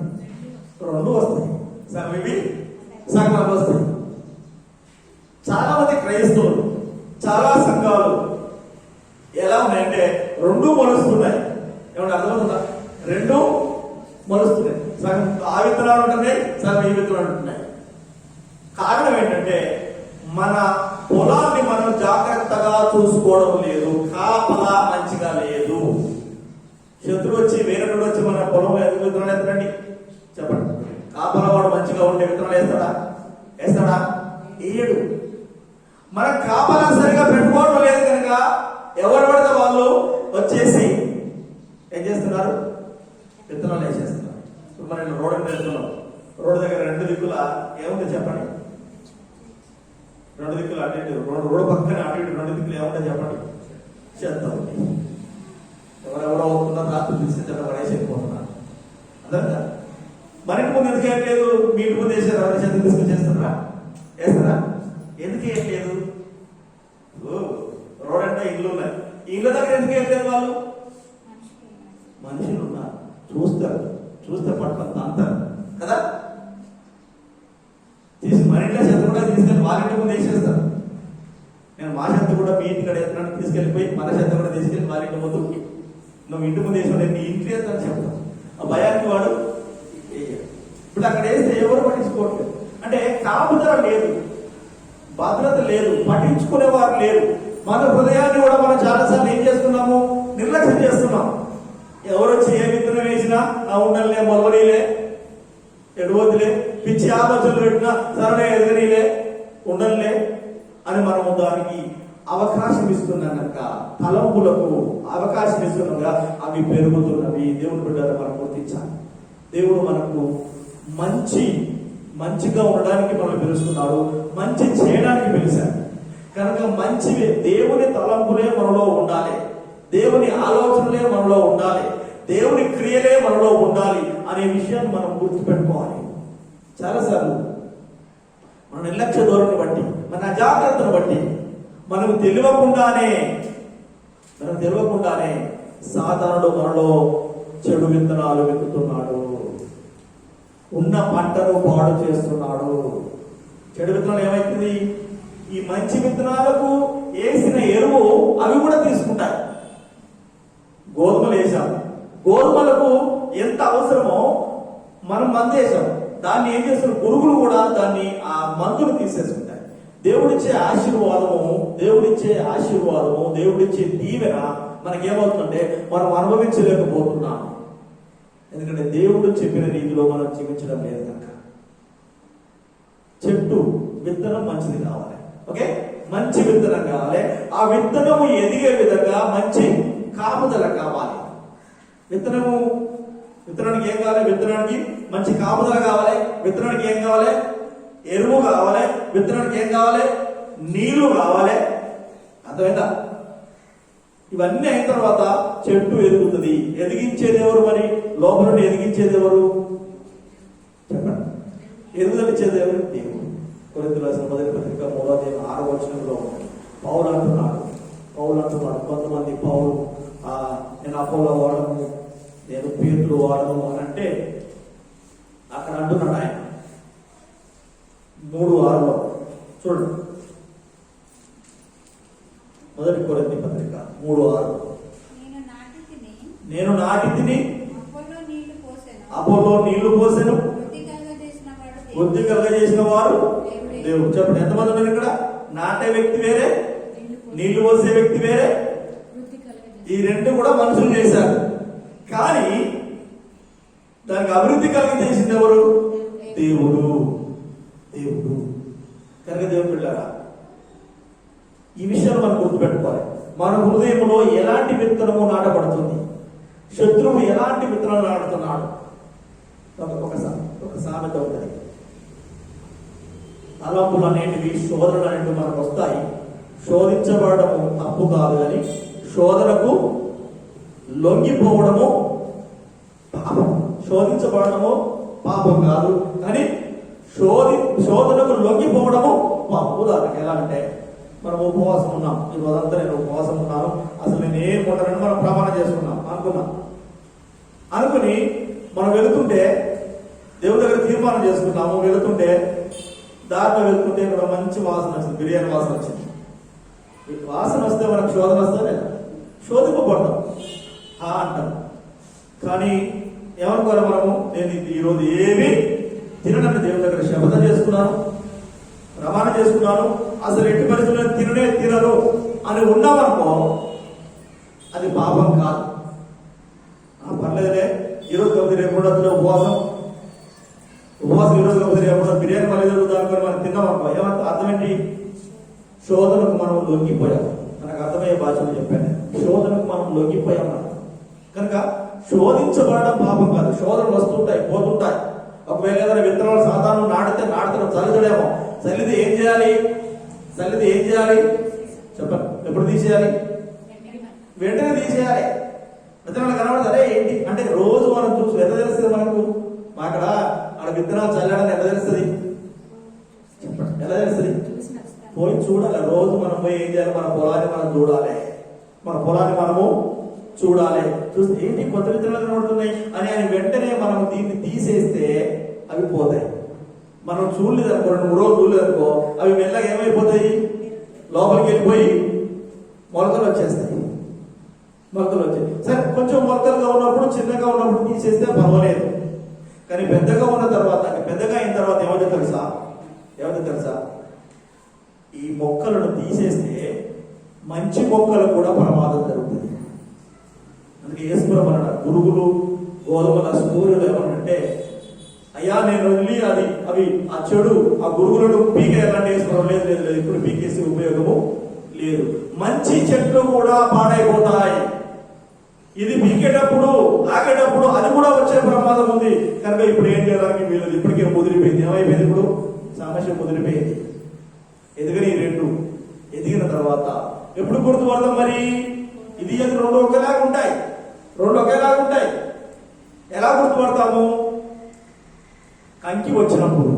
రెండు వస్తాయి. సగం ఇవి సగం అవి వస్తాయి. చాలా మంది క్రైస్తవులు, చాలా సంఘాలు ఎలా ఉన్నాయంటే రెండు మొలుస్తున్నాయి. ఏమంటే అర్థమవుతుందా? రెండు మొలుస్తున్నాయి. సగం ఆ విత్తనాలు ఉంటున్నాయి, సగం ఈ విత్తనాలు ఉంటున్నాయి. కారణం ఏంటంటే మన పొలాన్ని మనం జాగ్రత్తగా చూసుకోవడం లేదు, కాపలా మంచిగా లేదు. శత్రువు వచ్చి వేరొకడు వచ్చి మన పొలం విత్తనాలు వేస్తాడండి? చెప్పండి. కాపలా వాడు మంచిగా ఉంటే విత్తనాలు వేస్తాడా? వేయడు. మన కాపలా సరిగా పెట్టుకోవడం లేదు కనుక ఎవరు పడితే వాళ్ళు వచ్చేసి ఏం చేస్తున్నారు? విత్తనాలు వేసేస్తున్నారు. ఇప్పుడు మనం రోడ్డు మీద వెళ్తున్నాం. రోడ్డు దగ్గర రెండు దిక్కుల ఏముంది చెప్పండి? రెండు దిక్కులు అటు ఇటు, రోడ్డు పక్కన అటు ఇటు రెండు దిక్కులు ఏముంటాయి చెప్పండి? చెత్త ఉంది. ఎవరెవరో అవుతున్నారు, రాత్రి తీసుకెళ్ళి పడేసి వెళ్ళిపోతున్నారు. అర్థంగా మన ఇంటి ముందు ఎందుకు వేయట్లేదు? మీ ఇంటి ముందు వేసారు, ఎవరి చెత్త తీసుకొని చేస్తున్నారా? వేస్తారా? ఎందుకు వేయట్లేదు? రోడ్ అంటే ఇల్లు ఉన్నాయి, ఈ ఇళ్ళ దగ్గర ఎందుకు వేయట్లేదు? వాళ్ళు మనుషులు ఉన్నారు, చూస్తే పట్టుకొని అంటారు కదా. మన ఇంట్లో చెత్త కూడా తీసుకెళ్ళి వాళ్ళ ఇంటి ముందు వేసేస్తారు. నేను మా చెత్త కూడా మీ ఇంటి కడ వేస్తున్నాను, తీసుకెళ్ళిపోయి మన చెత్త కూడా తీసుకెళ్ళి వాళ్ళ ఇంటి ముందు, నువ్వు ఇంటి ముందు వేసిన నీ ఇంటి అని చెప్తాను. ఆ భయానికి వాడు ఇప్పుడు అక్కడ వేస్తే ఎవరు పట్టించుకోవట్లేదు. అంటే కాపుదల లేదు, భద్రత లేదు, పట్టించుకునేవారు లేరు. మన హృదయాన్ని కూడా మనం చాలాసార్లు ఏం చేస్తున్నాము? నిర్లక్ష్యం చేస్తున్నాం. ఎవరు వచ్చి ఏ విత్తనం వేసినా నా ఉండలే, మొలవనీలే, ఎడువద్దులే, పిచ్చి ఆలోచనలు పెట్టినా సరే ఎదగనీలే, ఉండలే అని మనము దానికి అవకాశం ఇస్తున్నాం కనుక, తలంపులకు అవకాశం ఇస్తున్నాగా అవి పెరుగుతున్నవి. దేవుని బిడ్డలు మనం గుర్తించాలి. దేవుడు మనకు మంచిగా ఉండడానికి మనం పిలుస్తున్నాడు, మంచి చేయడానికి పిలిచాడు కనుక మంచివి దేవుని తలంపులే మనలో ఉండాలి, దేవుని ఆలోచనలే మనలో ఉండాలి, దేవుని క్రియలే మనలో ఉండాలి అనే విషయాన్ని మనం గుర్తుపెట్టుకోవాలి. చాలాసార్లు మన నిర్లక్ష్య ధోరణిని బట్టి, మన అజాగ్రత్తను బట్టి మనకు తెలియకుండానే సాతానుడు మనలో చెడు విత్తనాలు విత్తుతున్నాడు, ఉన్న పంటను పాడు చేస్తున్నాడు. చెడు విత్తనాలు ఏమైతుంది? ఈ మంచి విత్తనాలకు వేసిన ఎరువు అవి కూడా తీసుకుంటాయి. గోధుమలు వేసాం, గోధుమలకు ఎంత అవసరమో మనం మందు వేసాం, దాన్ని ఏం చేస్తున్న పురుగులు కూడా దాన్ని ఆ మందును తీసేసుకుంటాయి. దేవుడిచ్చే ఆశీర్వాదము, దేవుడిచ్చే దీవెన మనకేమవుతుందంటే మనం అనుభవించలేకపోతున్నాం. ఎందుకంటే దేవుడు చెప్పిన రీతిలో మనం జీవించడం లేదు కనుక. చెట్టు విత్తనం మంచిది కావాలి, ఓకే, మంచి విత్తనం కావాలి. ఆ విత్తనము ఎదిగే విధంగా మంచి కాపుదల కావాలి. విత్తనానికి ఏం కావాలి? విత్తనానికి మంచి కాపుదల కావాలి. విత్తనానికి ఏం కావాలి? ఎరువు కావాలి. విత్తనానికి ఏం కావాలి? నీళ్లు కావాలి. అర్థమైందా? ఇవన్నీ అయిన తర్వాత చెట్టు ఎదుగుతుంది. ఎదిగించేది ఎవరు? మరి లోపల నుండి ఎదిగించేది ఎవరు? చెప్పండి. ఎదుగుదల ఇచ్చేది ఎవరు? దేవుడు. కొరింథీయులకు రాసిన మొదటి పత్రిక 3వ అధ్యాయం 6వ వచనంలో పౌలు అంటున్నాడు కొంతమంది పౌలు నేను అపోలో వాడను, నేను పేతురు వాడను అని అంటే అక్కడ అంటున్నాడు ఆయన 3:6లో చూడండి. మొదటి కొరింథీ పత్రిక 3:6 నేను నాటి తిని అపోలో నీళ్లు పోసెను, వృద్ధి కలుగజేసిన వారు దేవుడు. చెప్పండి, ఎంతమంది ఉన్నారు ఇక్కడ? నాటే వ్యక్తి వేరే, నీళ్లు పోసే వ్యక్తి వేరే. ఈ రెండు కూడా మనుషులు చేశారు. కానీ దానికి అభివృద్ధి కలిగజేసింది ఎవరు? దేవుడు. కనుక దేవుడు పిల్లారా, ఈ విషయాలు మనం గుర్తుపెట్టుకోవాలి. మన హృదయంలో ఎలాంటి విత్తనము నాటబడుతుంది, శత్రువు ఎలాంటి విత్తనాలు నాటుతున్నాడు. ఒక సామెత ఉంటుంది, తలంపులు అనేటివి శోధనలు అనేటివి మనకు వస్తాయి. శోధించబడము తప్పు కాదు, కానీ శోధనకు లొంగిపోవడము పాపం. శోధించబడము పాపం కాదు, కానీ శోధనకు లొంగిపోవడము పాపం. ఉదాహరణకి ఎలా అంటే, మనం ఉపవాసం ఉన్నాం, ఈ రోజంతా నేను ఉపవాసం ఉన్నాను, అసలు నేను ఏం కొట్టానని మనం ప్రమాణం చేసుకున్నాం అనుకుని మనం వెళుతుంటే, దేవుడి దగ్గర తీర్మానం చేసుకున్నాము, వెళుతుంటే దారిలో వెళ్తుంటే ఇక్కడ మంచి వాసన వచ్చింది, బిర్యానీ వాసన వచ్చింది. ఈ వాసన వస్తే మనకు శోధన వస్తే లేదా? శోధింపబడతాం అంటాం. కానీ ఏమనుకోవాలి మనము? నేను ఈరోజు ఏమి తిననని దేవుడి దగ్గర శపథం చేసుకున్నాను, ప్రమాణం చేసుకున్నాను, అసలు ఎట్టి పరిస్థితుల్లో తినను అని ఉన్నామనుకో, అది పాపం కాదు. పర్లేదులే, ఈరోజు కాబట్టి రేపు కూడా ఉపవాసం ఈరోజు కాబట్టి రేపు కూడా బిర్యానీ మళ్ళీ జరుగుతుంది మనం తిన్నామనుకో, ఏమంటే అర్థం ఏంటి? శోధనకు మనం లొంగిపోయాం. మనకు అర్థమయ్యే భాషలో చెప్పాను, శోధనకు మనం లొంగిపోయాం. కనుక శోధించబడడం పాపం కాదు. శోధనలు వస్తుంటాయి, పోతుంటాయి. ఒకవేళ ఏదైనా విత్తనాలు సాధారణ నాటితే చల్లుతాడేమో, చల్లితే ఏం చేయాలి? చెప్పండి, ఎప్పుడు తీసేయాలి? వెంటనే తీసేయాలి. విత్తనాలు కనబడతారే ఏంటి అంటే, రోజు మనం చూసి ఎంత తెలుస్తుంది మనకు? అక్కడ విత్తనాలు చల్లడానికి ఎంత తెలుస్తుంది? చెప్పండి, ఎలా తెలుస్తుంది? పోయి చూడాలి. రోజు మనం పోయి ఏం చేయాలి? మన పొలాన్ని మనం చూడాలి. చూస్తే ఏంటి కొత్త విత్తనాలు కనబడుతున్నాయి అని వెంటనే మనం దీన్ని తీసేస్తే అవి పోతాయి. మనం చూడలేదనుకో, 2-3 రోజులు చూడలేదనుకో, అవి మెల్లగా ఏమైపోతాయి? లోపలికి వెళ్ళిపోయి మొలకలు వచ్చేస్తాయి. సరే, కొంచెం మొలకలుగా ఉన్నప్పుడు, చిన్నగా ఉన్నప్పుడు తీసేస్తే పర్వాలేదు. కానీ పెద్దగా అయిన తర్వాత ఏమంటే తెలుసా? ఈ మొక్కలను తీసేస్తే మంచి మొక్కలు కూడా ప్రమాదం జరుగుతుంది. అందుకే యేసుప్రభు అన్నాడు, గురుగులు, గోధుమల సూర్యులు ఏమనంటే, అయ్యా నేను వెళ్ళి ఆ చెడు ఆ గురుగులను పీకేయాలంటే యేసుప్రభు లేదు, ఇప్పుడు పీకేసి ఉపయోగము లేదు. మంచి చెట్లు కూడా పాడైపోతాయి. ఇది పీకేటప్పుడు ఆగేటప్పుడు అది కూడా వచ్చే ప్రమాదం ఉంది. కనుక ఇప్పుడు ఏం చేయడానికి వీళ్ళు ఇప్పటికే ముదిరిపోయింది. ఏమైపోయింది? ఇప్పుడు సమస్య ముదిరిపోయింది. ఎదిగిన ఈ రెండు ఎదిగిన తర్వాత ఎప్పుడు గుర్తుపడతాం? మరి ఇది రెండు ఒకేలాగా ఉంటాయి. ఎలా గుర్తుపడతాము? కంకి వచ్చినప్పుడు,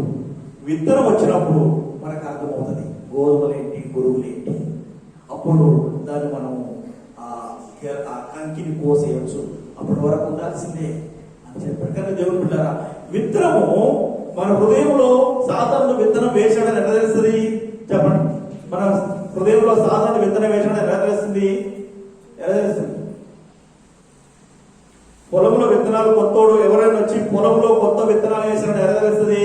విత్తనం వచ్చినప్పుడు మనకు అర్థమవుతుంది గోధుమలేంటి, గురువులేంటి. అప్పుడు దాన్ని మనం ఆ కంకిని కోసేయచ్చు. అప్పటి వరకు ఉండాల్సిందే అని చెప్పారు. కానీ దేవుడు బిడ్డారా, విత్తనము మన హృదయంలో సాధారణ విత్తనం వేసాడని ఎలా తెలుస్తుంది? చెప్పండి, మన హృదయంలో సాధారణ విత్తనం వేసాడని ఎలా తెలుస్తుంది? పొలంలో విత్తనాలు కొత్తోడు ఎవరైనా వచ్చి పొలంలో కొత్త విత్తనాలు వేసాడని ఎలా తెలుస్తుంది?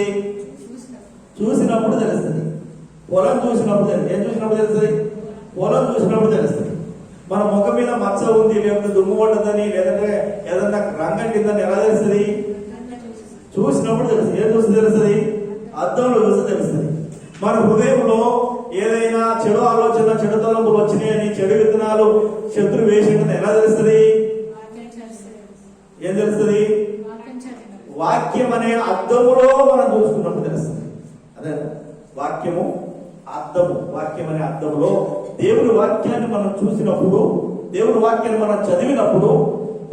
చూసినప్పుడు తెలుస్తుంది. పొలం చూసినప్పుడు ఏం చూసినప్పుడు తెలుస్తుంది? పొలం చూసినప్పుడు తెలుస్తుంది. మన ముఖం మీద మచ్చ ఉంది, లేకపోతే దుమ్ము పడ్డదని, లేదంటే ఏదన్నా రంగంటిందని ఎలా తెలుస్తుంది? చూసినప్పుడు తెలుస్తుంది. ఏం చూసి తెలుస్తుంది? అద్దంలో చూసి తెలుస్తుంది. మన హృదయంలో ఏదైనా చెడు ఆలోచన, చెడు తలంపులు వచ్చినాయని, చెడు విత్తనాలు శత్రు వేసిందని ఎలా తెలుస్తుంది? ఏం తెలుస్తుంది? వాక్యం అనే అద్దములో మనం చూసుకున్నప్పుడు తెలుస్తుంది. అదే వాక్యం అనే అద్దములో దేవుని వాక్యాన్ని మనం చూసినప్పుడు దేవుని వాక్యాన్ని మనం చదివినప్పుడు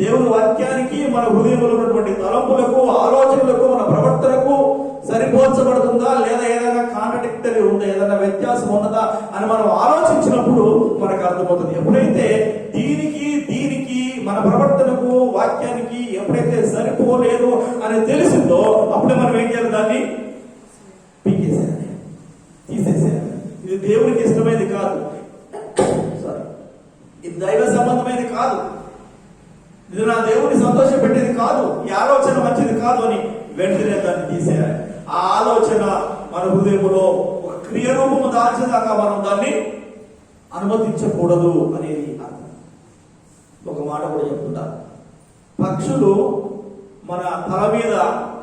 దేవుని వాక్యానికి మన హృదయంలో ఉన్నటువంటి తలంపులకు, ఆలోచనలకు, మన ప్రవర్తనకు సరిపోల్చబడుతుందా లేదా ఏదైనా కాంట్రడిక్టరీ ఉందా, ఏదైనా వ్యత్యాసం ఉన్నదా అని మనం ఆలోచించినప్పుడు మనకు అర్థమవుతుంది. ఎప్పుడైతే దీనికి మన ప్రవర్తనకు, వాక్యానికి ఎప్పుడైతే సరిపోలేదు అని తెలిసిందో అప్పుడే మనం ఏం చేయాలి? దాన్ని పీకేసేయాలి, తీసేసేయాలి. ఇది దేవునికి ఇష్టమైనది కాదు, ఇది దైవ సంబంధమైనది కాదు, ఇది నా దేవుని సంతోష పెట్టేది కాదు, ఈ ఆలోచన మంచిది కాదు అని వెంటనే దాన్ని తీసేయాలి. ఆ ఆలోచన మన హృదయంలో ఒక క్రియారూపము దాల్చేదాకా మనం దాన్ని అనుమతించకూడదు అనేది అర్థం. ఒక మాట కూడా చెప్తుంటా, పక్షులు మన తల మీద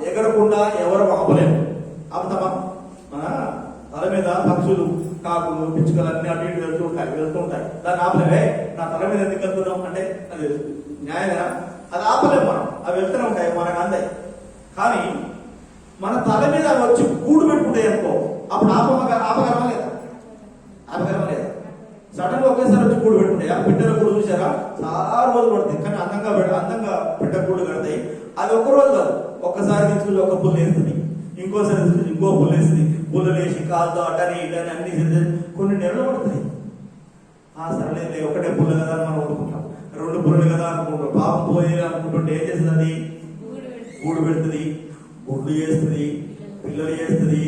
ఎగరకుండా ఎవరు ఆపలేము. ఆపుతామా? మన తల మీద పక్షులు, కాకులు, పిచ్చుకలు అన్ని అటు ఇటు వెళ్తూ ఉంటాయి. దాన్ని ఆపలేవే. నా తల మీద ఎందుకు వెళ్తున్నాం అంటే అది న్యాయంగా అది ఆపలేము మనం. అవి వెళ్తూనే ఉంటాయి, మనకు అందాయి. కానీ మన తల మీద వచ్చి కూడు పెట్టుకుంటాయి అనుకో, అప్పుడు ఆపగలమా లేదా? ఆపగలమా లేదా? సడన్ గా ఒకేసారి వచ్చి కూడు పెట్టుకుంటాయి. ఆ పిట్టల కూడు చూసారా? చాలా రోజులు పడుతుంది, కానీ అందంగా పిట్ట కూడు కడతాయి. అది ఒక్క రోజు కాదు, ఒక్కసారి తీసుకుని ఒక పుల్లు వేస్తుంది, ఇంకోసారి తీసుకుని ఇంకో పుల్లు వేస్తుంది. పుల్లలు వేసి కాలుతో అటని ఇటని అన్ని కొన్ని నెలలు పడుతుంది. సరలేదు ఒకటే పుల్ల కదా అని మనం అనుకుంటాం, 2 పుల్లలు కదా అనుకుంటాం. పాపం పోయి అనుకుంటుంటే ఏం చేస్తుంది? అది గూడు పెడుతుంది, గుడ్లు చేస్తుంది, పిల్లలు చేస్తుంది,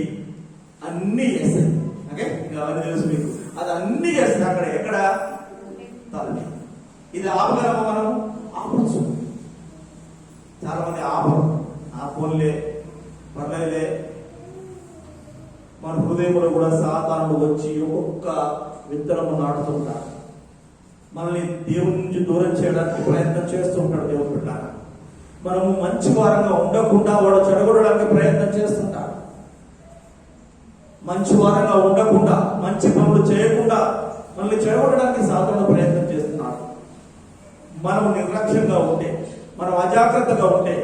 అన్ని చేస్తుంది. ఓకే, ఇంకా అవన్నీ తెలుసు మీకు. అది అన్ని చేస్తుంది అక్కడ, ఎక్కడ? తల. ఇది ఆపగలమా మనం? ఆపచ్చు. చాలా మంది ఆపరు. ఆపోలే పర్లేదులే. మన హృదయంలో కూడా సాతానుడు వచ్చి ఒక్కొక్క విత్తనము నాటుతుంటాడు, మనల్ని దేవుని నుంచి దూరం చేయడానికి ప్రయత్నం చేస్తుంటాడు. దేవుని బిడ్డలారా, మనము మంచి వారంగా ఉండకుండా వాడు చెడగొట్టడానికి ప్రయత్నం చేస్తుంటాడు. మంచి వారంగా ఉండకుండా, మంచి పనులు చేయకుండా మనల్ని చెడగొట్టడానికి సాతానుడు ప్రయత్నం చేస్తున్నాడు. మనం నిర్లక్ష్యంగా ఉంటే, మనం అజాగ్రత్తగా ఉంటే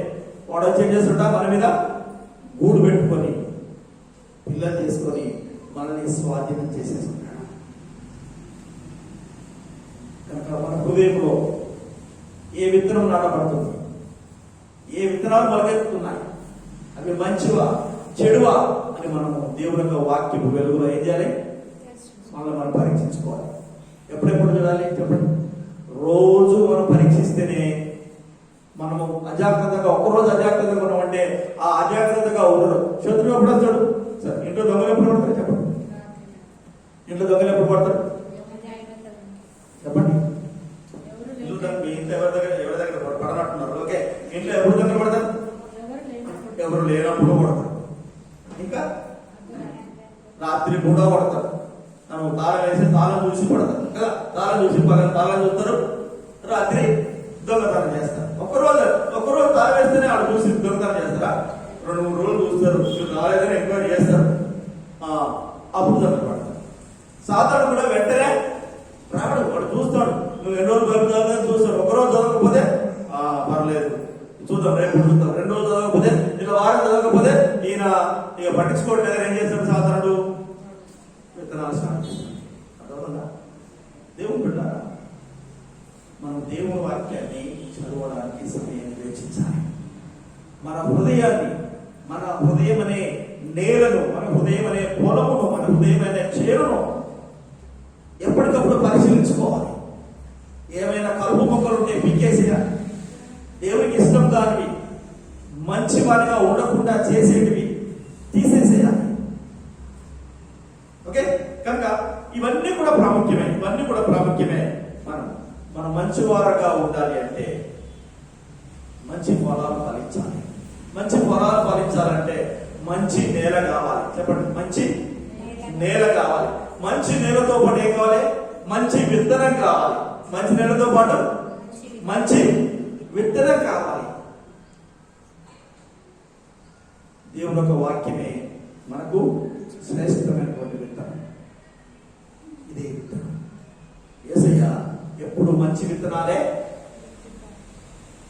వాడు వచ్చి ఏం చేస్తుంటా? మన మీద గూడు పెట్టుకొని పిల్లలు చేసుకొని మనల్ని స్వాధీనం చేసేస్తున్నాడు. కనుక మన హృదయంలో ఏ విత్తనం నాటబడుతుంది, ఏ విత్తనాలు మొలకెత్తుతున్నాయి, అవి మంచివా చెడువా అని మనము దేవుని యొక్క వాక్యపు వెలుగులో ఏం చేయాలి? మనం పరీక్షించుకోవాలి. ఎప్పుడెప్పుడు చూడాలి చెప్పండి? రోజు మనం పరీక్షిస్తేనే మనము అజాగ్రత్తగా, ఒక్కరోజు అజాగ్రత్తగా ఉన్నామంటే ఆ అజాగ్రత్తగా ఉండడు. శత్రువు ఎప్పుడు వస్తాడు? సార్ ఇంట్లో దొంగలు ఎప్పుడు పడతారు చెప్పండి? ఇంట్లో దొంగలు ఎప్పుడు పడతారు చెప్పండి? ఇంట్లో ఎవరి దగ్గర పడనట్టున్నారు. ఓకే, ఇంట్లో ఎప్పుడు దొంగలు పడతారు? ఎవరు లేనప్పుడు పడతారు. ఇంకా రాత్రి కూడా పడతారు. తాళం వేసి తాళం చూసి పడతారు కదా, తాళం చూసి పగల తాళం చూస్తారు, రాత్రి దొంగతనం చేస్తారు. ఒక్కరోజు తాళం వేస్తేనే ఆడు చూసి దొంగతనం చేస్తారా? 2-3 రోజులు చూస్తారు, రాలేదని ఎంక్వైరీ చేస్తారు, అప్పుడు దొంగలు పడతారు. సాతాను కూడా వెంటనే రావడం, వాడు చూస్తాడు, నువ్వు 2 రోజులు దొరుకుతావు చూస్తాడు. ఒకరోజు దొరకకపోతే పర్లేదు చూద్దాం, రేపు చూద్దాం. 2 రోజులు చదవకపోతే, ఇలా వారం చదవకపోతే ఈయన ఇక పట్టించుకోవట్లేదు. ఏం చేస్తాడు సాతానుడు? విత్తనాలు స్టార్ట్ చేస్తాడు. అర్థమవుతుందా? దేవుని బిడ్డలారా, మనం దేవుని వాక్యాన్ని చదవడానికి సమయం వెచ్చించాలి. మన హృదయాన్ని, మన హృదయం అనే నేలను, మన హృదయం అనే పొలమును, మన హృదయం అనే చేరును ఎప్పటికప్పుడు పరిశీలించుకోవాలి. ఏమైనా కలుపు మొక్కలు ఉంటే పీకేసేయాలి. దేవునికి ఇష్టం కానివి, మంచి వారిగా ఉండకుండా చేసేటివి తీసేసేయాలి. ఓకే, కనుక ఇవన్నీ కూడా ప్రాముఖ్యమే. మనం మంచి వారుగా ఉండాలి అంటే మంచి ఫలాలు ఫలించాలి. మంచి ఫలాలు ఫలించాలంటే మంచి నేల కావాలి. చెప్పండి, మంచి నేల కావాలి. మంచి నేలతో పాటు ఏం కావాలి? మంచి విత్తనం కావాలి. మంచి నేలతో పాటు మంచి విత్తనం కావాలి. దేవుని యొక్క వాక్యమే మనకు శ్రేష్టమైనటువంటి విత్తనం. ఇదే విత్తనం. యేసయ్య ఎప్పుడు మంచి విత్తనాలే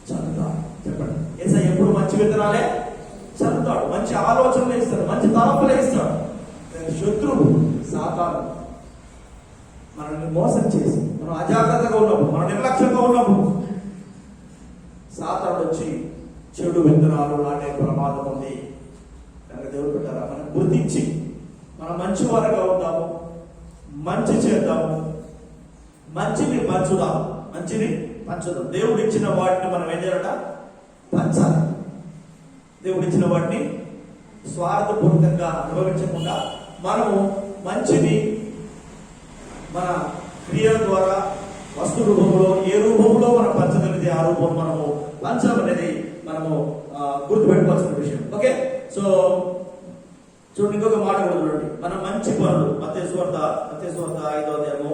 చదువుతాడు. చెప్పండి, యేసయ్య ఎప్పుడు మంచి విత్తనాలే చదువుతాడు. మంచి ఆలోచనలు ఇస్తాడు, మంచి తలంపులే ఇస్తాడు. శత్రువు సాతాను మనల్ని మోసం చేసి మనం అజాగ్రత్తగా ఉన్నప్పుడు, మనం నిర్లక్ష్యంగా ఉన్నప్పుడు సాతానుడు వచ్చి చెడు విత్తనాలు నాటే ప్రమాదం ఉంది. కనుక దేవుడు పెట్టారా, మనం గుర్తించి మనం మంచి వారిగా ఉంటాము, మంచి చేద్దాము, మంచిని పంచుదాం, మంచిని పంచుదాం. దేవుడు ఇచ్చిన వాటిని మనం ఏం చేయాలట, పంచాలి. దేవుడు ఇచ్చిన వాటిని స్వార్థపూర్వకంగా అనుభవించకుండా మనము మంచిని మన క్రియల ద్వారా వస్తు రూపంలో ఏ రూపంలో మనం పంచగలిగితే ఆ రూపం మనము పంచడం అనేది మనము గుర్తుపెట్టుకోవాల్సిన విషయం. ఓకే, సో చూడండి, ఇంకొక మాట కూడా చూడండి. మనం మంచి పనులు, మత్తయి సువార్త 5వ అధ్యాయము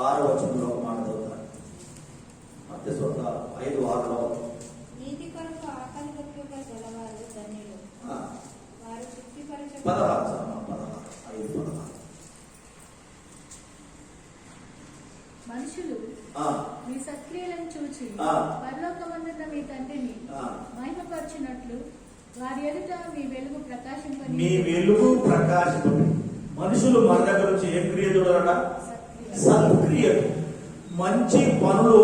6వ వచనంలో ఒక మాట చదువుతాను. మత్తయి సువార్త 5:6లో నీతి కొరకు ఆకలి దప్పుగా గలవారు ధన్యులు, వారు తృప్తిపరచబడతారు. 16 మనుషులు మీ సత్క్రియలను చూచి పరలోకమందున్న మీ తండ్రిని మహిమపరచినట్లు వారి ఎదుట మీ వెలుగు ప్రకాశింపని. మనుషులు మన దగ్గర నుంచి ఏం క్రియ చూడాలట, సత్క్రియ, మంచి పనులు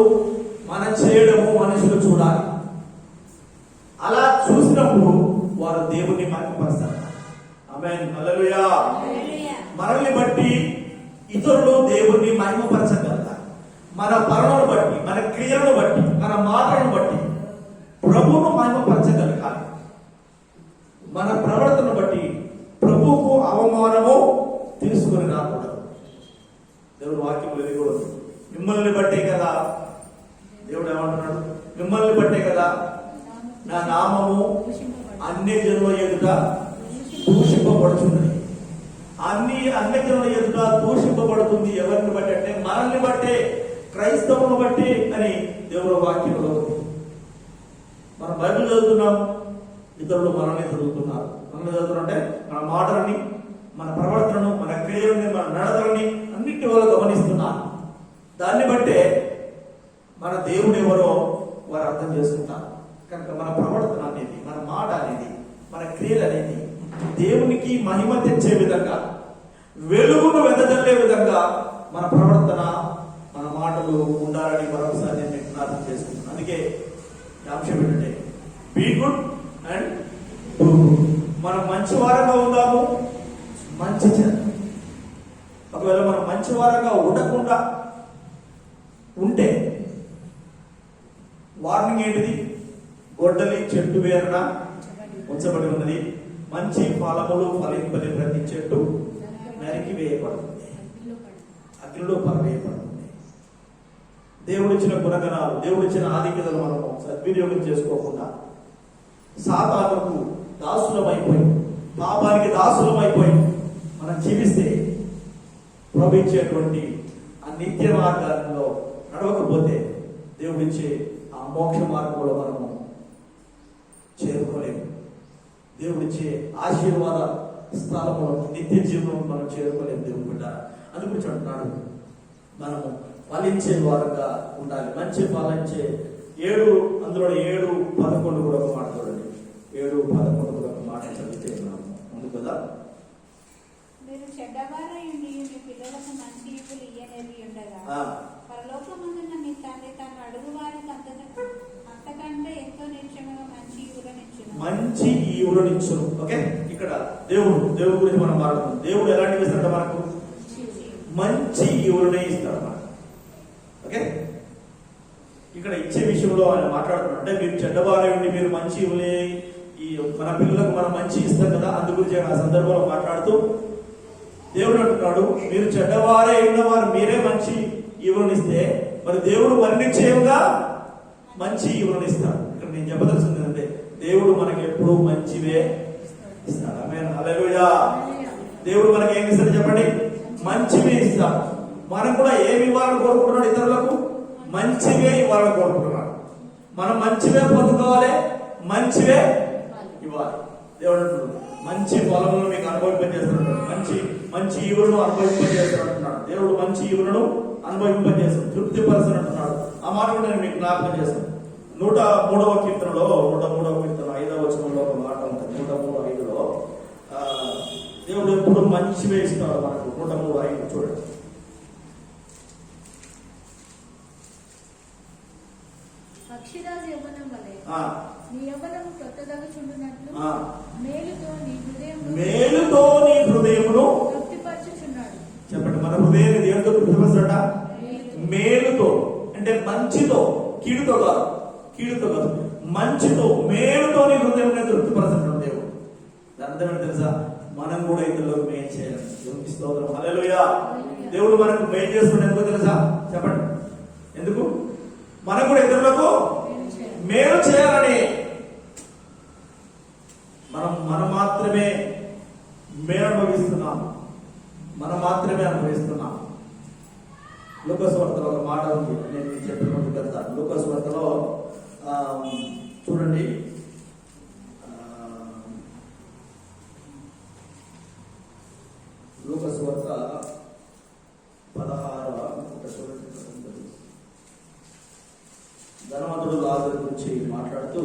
మనం చేయడము మనుషులు చూడాలి. అలా చూసినప్పుడు వారు దేవుణ్ణి మహిమపరుస్తారు. ఆమేన్, హల్లెలూయా. మనల్ని బట్టి ఇతరులు దేవుణ్ణి మహిమపరచగలుగుతారు. మన పనులను బట్టి, మన క్రియలను బట్టి, మన మాటలను బట్టి ప్రభువును మహిమపరచగలగాలి. మన ప్రవర్తన బట్టి ప్రభువుకు అవమానము తీసుకొని రాకూడదు. దేవుడు వాక్యం ఇది కూడా మిమ్మల్ని బట్టే కదా, దేవుడు ఏమంటున్నాడు, మిమ్మల్ని బట్టే కదా నా నామము అన్ని జనుల ఎదుట దూషింపబడుతున్నది. అన్ని జనుల ఎదుట దూషింపబడుతుంది. ఎవరిని బట్టి అంటే మనల్ని బట్టే, క్రైస్తవులను బట్టి అని దేవుడు వాక్యంలో. మనం బైబిల్ చదువుతున్నాం, ఇతరులు మనల్ని చదువుతున్నారు. మనల్ని చదువుతున్నారంటే మన మాటలని, మన ప్రవర్తనను, మన క్రియలని, మన నడతలని అన్నిటి వల్ల గమనిస్తున్నారు. దాన్ని బట్టే మన దేవుడు ఎవరో వారు అర్థం చేసుకుంటారు. కనుక మన ప్రవర్తన అనేది, మన మాట అనేది, మన క్రియలు అనేది దేవునికి మహిమ తెచ్చే విధంగా, వెలుగును వెదజల్లే విధంగా మన ప్రవర్తన, మన మాటలు ఉండాలని మరొకసారి నేను ప్రార్థన చేసుకుంటున్నాను. అందుకే అంశం ఏంటంటే be good and do good. మనం మంచి వారంగా ఉందాము, మంచి చేద్దాం. ఒకవేళ మనం మంచి వారంగా ఉండకుండా ఉంటే వార్నింగ్ ఏంటిది, గొడ్డలి చెట్టు వేరున ఉంచబడి ఉన్నది, మంచి ఫలములు ఫలింపని ప్రతి చెట్టు నరికి వేయబడుతుంది, అగ్నిలో పరవేయబడుతుంది. దేవుడిచ్చిన గుణగణాలు, దేవుడిచ్చిన ఆధిక్యతలు మనం సద్వినియోగం చేసుకోకుండా సాతానుకు దాసులమైపోయి, పాపానికి దాసులమైపోయి మనం జీవిస్తే ప్రవహించేటువంటి ఆ నిత్య మార్గాల్లో నడవకపోతే దేవుడిచ్చే ఆ మోక్ష మార్గంలో మనము చేరుకోలేము. దేవుడిచ్చే ఆశీర్వాద స్థలంలో, నిత్య జీవనం మనం చేరుకోలేము. దేవుడు బిడ్డారా, అందుకు అంటున్నాడు మనము ఫలించే వారుగా ఉండాలి. మంచి ఫలించే 7:11 కూడా ఒక మాట చూడండి. 7:11 కూడా ఒక మాట చదివితే ముందు కదా. మీరు చెడ్డవారై ఉండి మీ పిల్లలకు మంచి ఈవులు ఇయ్యనేవి ఉండగా పరలోకమందున్న మీ తండ్రి తాను అడుగు వారికి అంతకంటే ఎంతో నిశ్చయముగా మంచి ఈవులనిచ్చును. ఓకే, ఇక్కడ దేవుడు గురించి మనం మాట్లాడుతున్నాం. దేవుడు ఎలాంటివి ఇస్తాడు మనకు? మంచి ఈవులనే ఇస్తాడు మనకు. ఓకే, ఇక్కడ ఇచ్చే విషయంలో ఆయన మాట్లాడుతున్నాడు. అంటే మీరు చెడ్డవారై ఉండి మీరు మంచి ఈవులే, ఈ మన పిల్లలకు మనం మంచి ఇస్తాం కదా, అందు గురించి ఆ సందర్భంలో మాట్లాడుతూ దేవుడు అంటున్నాడు, మీరు చెడ్డవారే ఉన్నవారు మీరే మంచి ఈవులను ఇస్తే మరి దేవుడు మరణించేయంగా మంచి ఈవులను ఇస్తాడు. ఇక్కడ నేను చెప్పదలుచుకుంది అంటే దేవుడు మనకి ఎప్పుడు మంచివే ఇస్తాడు. ఆమేన్, హల్లెలూయా. దేవుడు మనకి ఏమి ఇస్తాడు చెప్పండి? మంచివే ఇస్తాడు. మనం కూడా ఏమి ఇవ్వాలని కోరుకుంటున్నాడు? ఇతరులకు మంచివే ఇవ్వాలని కోరుకుంటున్నాడు. మనం మంచివే పొందుకోవాలి, మంచివే ఇవ్వాలి. దేవుడు మంచి ఫలములను మీకు అనుభవింపజేస్తున్నాడు, మంచి ఈవులను అనుభవింపజేస్తున్నాడు. దేవుడు మంచి ఈవులను అనుభవింపజేస్తాడు, తృప్తిపరచనంటున్నాడు. ఆ మాట కూడా నేను మీకు జ్ఞాపకం చేస్తాను. 103వ కీర్తనలో 5వ వచనంలో ఒక మాట ఉంటుంది. 103:5లో దేవుడు ఎప్పుడు మంచివే ఇస్తాడు మనకు. 103:5 చూడండి. నీ యవ్వనము క్రొత్తదగుచుండునట్లు మేలుతో నీ హృదయమును తృప్తిపరచుచున్నాడు. చెప్పండి, మన హృదయాన్ని దేవుడితో తృప్తిపరచట మేలుతో అంటే మంచితో, కీడుతో కాదు, కీడుతో కాదు, మంచితో మేలుతో నీ హృదయం తృప్తిపరచడం దేవుడు. అర్థం ఏంటి తెలుసా? మనం కూడా ఇతరులకు మేలు చేయాలి. దేవునికి స్తోత్రం, హల్లెలూయా. దేవుడు మనకు మేలు చేస్తున్నాడు ఎందుకు తెలుసా? చెప్పండి, ఎందుకు? మనం కూడా ఇతరులకు మేలు చేయాలని. మనం మాత్రమే మేలు అనుభవిస్తున్నాం, మనం మాత్రమే అనుభవిస్తున్నాం. లూకాసు వార్తలో ఒక మాట ఉంది, నేను మీకు చెప్పినట్టు కదా. లూకాసు వార్తలో చూడండి, లూకాసు వార్త 16 ధనవంతుడు లాజరు గురించి మాట్లాడుతూ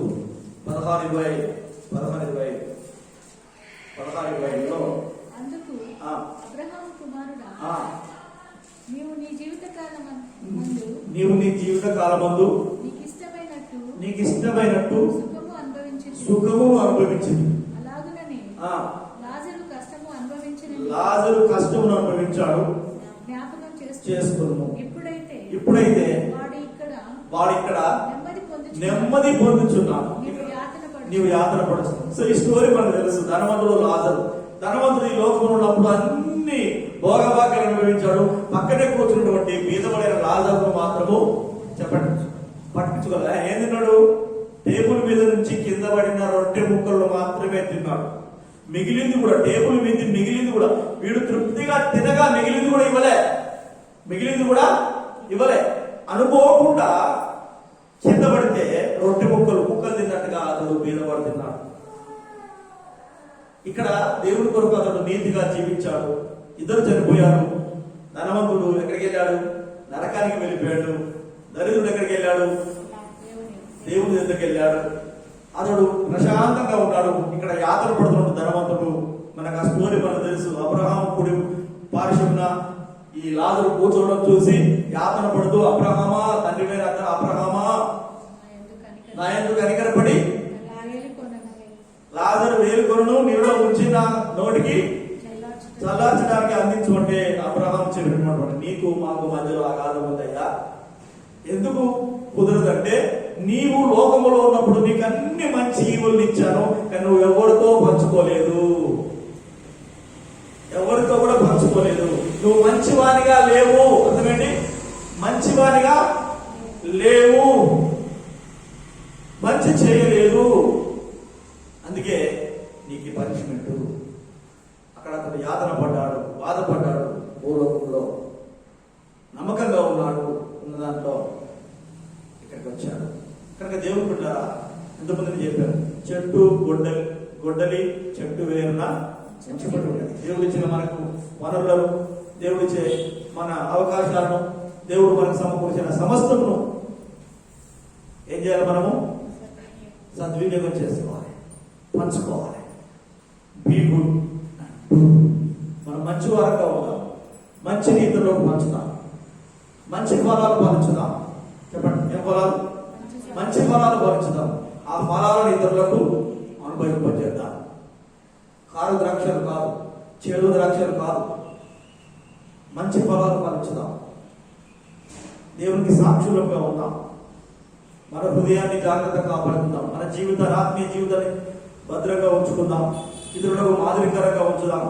16:20లో అందుకు అబ్రహాము కుమారుడా, నీవు నీ జీవిత కాలమందు నీకు ఇష్టమైనట్టు సుఖము అనుభవించింది. లాజరు కష్టమును అనుభవించాడు, జ్ఞాపకం చేసుకును. ఇప్పుడైతే వాడు ఇక్కడ నెమ్మది పొందుచున్నాడు, నీవు యాతన పడుతున్నావు. సో ఈ స్టోరీ మనకు తెలుసు. ధనవంతుడు లాజరు. ధనవంతుడు ఈ లోకంలో ఉన్నప్పుడు అన్ని భోగభాగ్యాలు అనుభవించాడు. పక్కనే కూర్చున్నటువంటి బీదపడిన లాజరును మాత్రము చెప్పండి పట్టించుకోలే. ఏం తిన్నాడు? టేబుల్ మీద నుంచి కింద పడిన రొట్టె ముక్కలు మాత్రమే తిన్నాడు. మిగిలింది కూడా టేబుల్ మీద మిగిలింది కూడా వీడు తృప్తిగా తినగా మిగిలింది కూడా ఇవ్వలే. అనుకోకుండా కింద పడితే రొట్టె ముక్కలు తిన్నట్టుగా అతడు బీదవాడు తిన్నాడు. ఇక్కడ దేవుడి కొరకు అతడు నీతిగా జీవించాడు. ఇద్దరు చనిపోయారు. ధనవంతుడు ఎక్కడికి వెళ్ళాడు? నరకానికి వెళ్ళిపోయాడు. దరిద్రుడు ఎక్కడికి వెళ్ళాడు? దేవుడి దగ్గరికి వెళ్ళాడు. అతడు ప్రశాంతంగా ఉన్నాడు. ఇక్కడ యాతన పడుతున్నాడు ధనవంతుడు. మనకు ఆ స్టోరీ మనకు తెలుసు. అబ్రహాము కుడి పార్శ్వమున ఈ లాజరు కూర్చోవడం చూసి యాతన పడుతూ, అబ్రహామా, తండ్రి మీద అబ్రహామా, నా యందు కనికరపడి లాజరు వేలుకొను నీలో ఉంచి నా నోటికి చల్లార్చడానికి అందించుకుంటే అబ్రహాం చెప్పినటువంటి నీకు మాకు మధ్యలో అగాధం ఉందయ్యా. ఎందుకు కుదరదంటే, నీవు లోకములో ఉన్నప్పుడు నీకు అన్ని మంచి ఈవులు ఇచ్చాను, కానీ నువ్వు ఎవరితో పంచుకోలేదు, ఎవరితో కూడా పంచుకోలేదు. నువ్వు మంచివానిగా లేవు. అర్థమేంటి? మంచివానిగా లేవు, మంచి చేయలేదు. అందుకే నీకు పనిష్మెంట్. అక్కడ అతను యాతన పడ్డాడు, బాధపడ్డాడు. భూలోకంలో నమ్మకంగా ఉన్నాడు. ఉన్న దాంట్లో ఇక్కడికి వచ్చాడు. కనుక దేవుడు బిడ్డ ఎంతమందిని చెప్పారు, చెట్టు గొడ్డలి చెట్టు వేరున ఉంచబడి ఉన్నది. దేవుడిచ్చిన మనకు వనరులను, దేవుడిచ్చే మన అవకాశాలను, దేవుడు మనకు సమకూర్చిన సమస్తమును ఏం చేయాలి? మనము సద్వినియోగం చేసుకోవాలి, పంచుకోవాలి. Be good. మనం మంచి వారంగా ఉందాం, మంచి నీతిలోకి పంచుతాం, మంచి ఫలాలు పంచుదాం. చెప్పండి, ఏం ఫలాలు? మంచి ఫలాలు పంచుదాం. ఆ ఫలాలను ఇతరులకు అనుభవింపజేద్దాం. కారు ద్రాక్షలు కాదు, చేదు ద్రాక్షలు కాదు, మంచి ఫలాలు పంచుదాం. దేవునికి సాక్షులంగా ఉందాం. మన హృదయాన్ని జాగ్రత్తగా కాపాడుకుందాం. మన ఆత్మీయ జీవితాన్ని భద్రంగా ఉంచుకుందాం. ఇతరులకు మాదిరికరంగా ఉంచుదాం.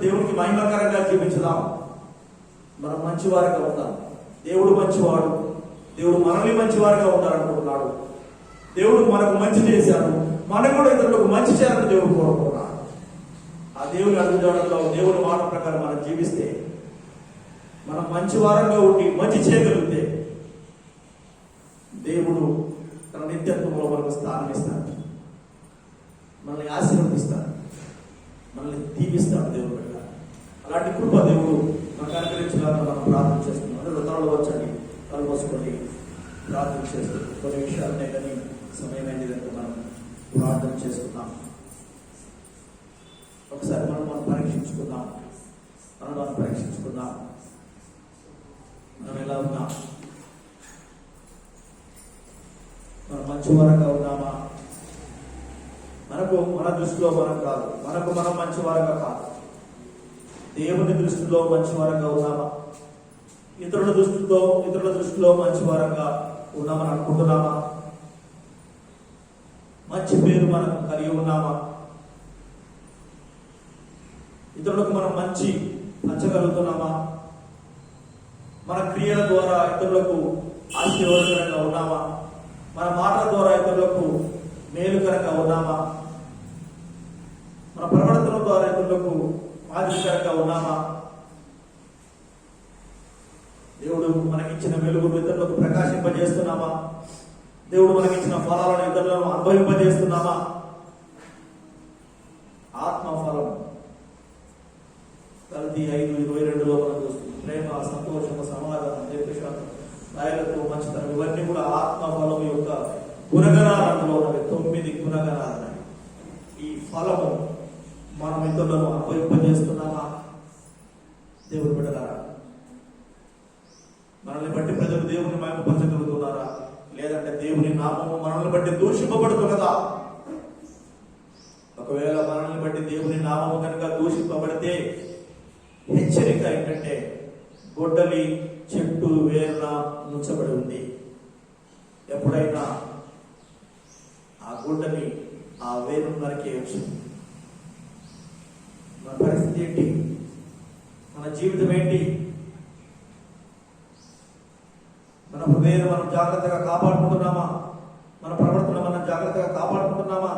దేవునికి మహిమకరంగా జీవించుదాం. మనం మంచివారిగా ఉందాం. దేవుడు మంచివాడు. దేవుడు మనల్ని మంచివారిగా ఉండాలనుకుంటున్నాడు. దేవుడు మనకు మంచి చేశాడు, మనం కూడా ఇతరులకు మంచి చేయాలని దేవుడు కోరుకుంటున్నాడు. ఆ దేవుని అడుగుజాడల్లో దేవుని మాట ప్రకారం మనం జీవిస్తే, మనం మంచివారంగా ఉండి మంచి చేయగలిగితే, దేవుడు తన నిత్యత్వంలో మనకు స్థానం ఇస్తాడు, మనల్ని ఆశీర్వదిస్తాడు, మనల్ని దీవిస్తాడు. దేవుడు బిడ్డ అలాంటి కృప దేవుడు మనకు అనుగ్రహించాలని మనం ప్రార్థన చేస్తున్నాం. అందరూ తనలో వచ్చండి, తల పోసుకొని ప్రార్థన చేస్తూ కొన్ని విషయాలనే కానీ సమయమైంది కనుక మనం ప్రార్థన చేసుకుందాం. ఒకసారి మనం పరీక్షించుకుందాం. మనం పరీక్షించుకుందాం. మనం ఎలా ఉన్నాం? మనం మంచి మంచివారంగా ఉన్నామా? మన దృష్టిలో మనం కాదు, మనం మంచివారంగా కాదు, దేవుని దృష్టిలో మంచివారంగా ఉన్నామా? ఇతరుల దృష్టిలో మంచివారంగా ఉన్నామని అనుకుంటున్నామా? మంచి పేరు మనం కలిగి ఉన్నామా? ఇతరులకు మనం మంచి పంచగలుగుతున్నామా? మన క్రియల ద్వారా ఇతరులకు ఆశీర్వాదకరంగా ఉన్నామా? మన మాటల ద్వారా ఇతరులకు మేలుకరంగా ఉన్నామా? మన ప్రవర్తన ద్వారా ఇతరులకు మాదిరికరంగా ఉన్నామా? దేవుడు మనకిచ్చిన వెలుగును ఇతరులకు ప్రకాశింపజేస్తున్నామా? దేవుడు మనకిచ్చిన ఫలాలను ఇతరులను అనుభవింపజేస్తున్నామా? ఆత్మఫలం గలతీ 5:22 మనం చూస్తుంది. ప్రేమ, సంతోషము, సమాధానం, దీర్ఘశాంతం, దయలతో, మంచితనం, ఇవన్నీ కూడా ఆత్మఫలం యొక్క గుణగణాలలో ఉన్నవి. 9 గుణగణాలు. ఈ ఫలము మనం ఇతరులను అనుభవింపజేస్తున్నామా? దేవుడు బిడ్డలారా, మనల్ని బట్టి ప్రజలు దేవుని మహిమపరచగలుగుతున్నారా? లేదంటే దేవుని నామము మనల్ని బట్టి దూషింపబడుతున్నదా? ఒకవేళ మనల్ని బట్టి దేవుని నామము కనుక దూషింపబడితే హెచ్చరిక ఏంటంటే గొడ్డలి చెట్టు వేరున ఉంచబడి ఉంది. ఎప్పుడైనా ఆ గొడ్డలి ఆ వేరు నరికేయచ్చు. మన పరిస్థితి ఏంటి? మన జీవితం ఏంటి? మన హృదయాన్ని మనం జాగ్రత్తగా కాపాడుకుంటున్నామా? మన ప్రవర్తన మనం జాగ్రత్తగా కాపాడుకుంటున్నామా?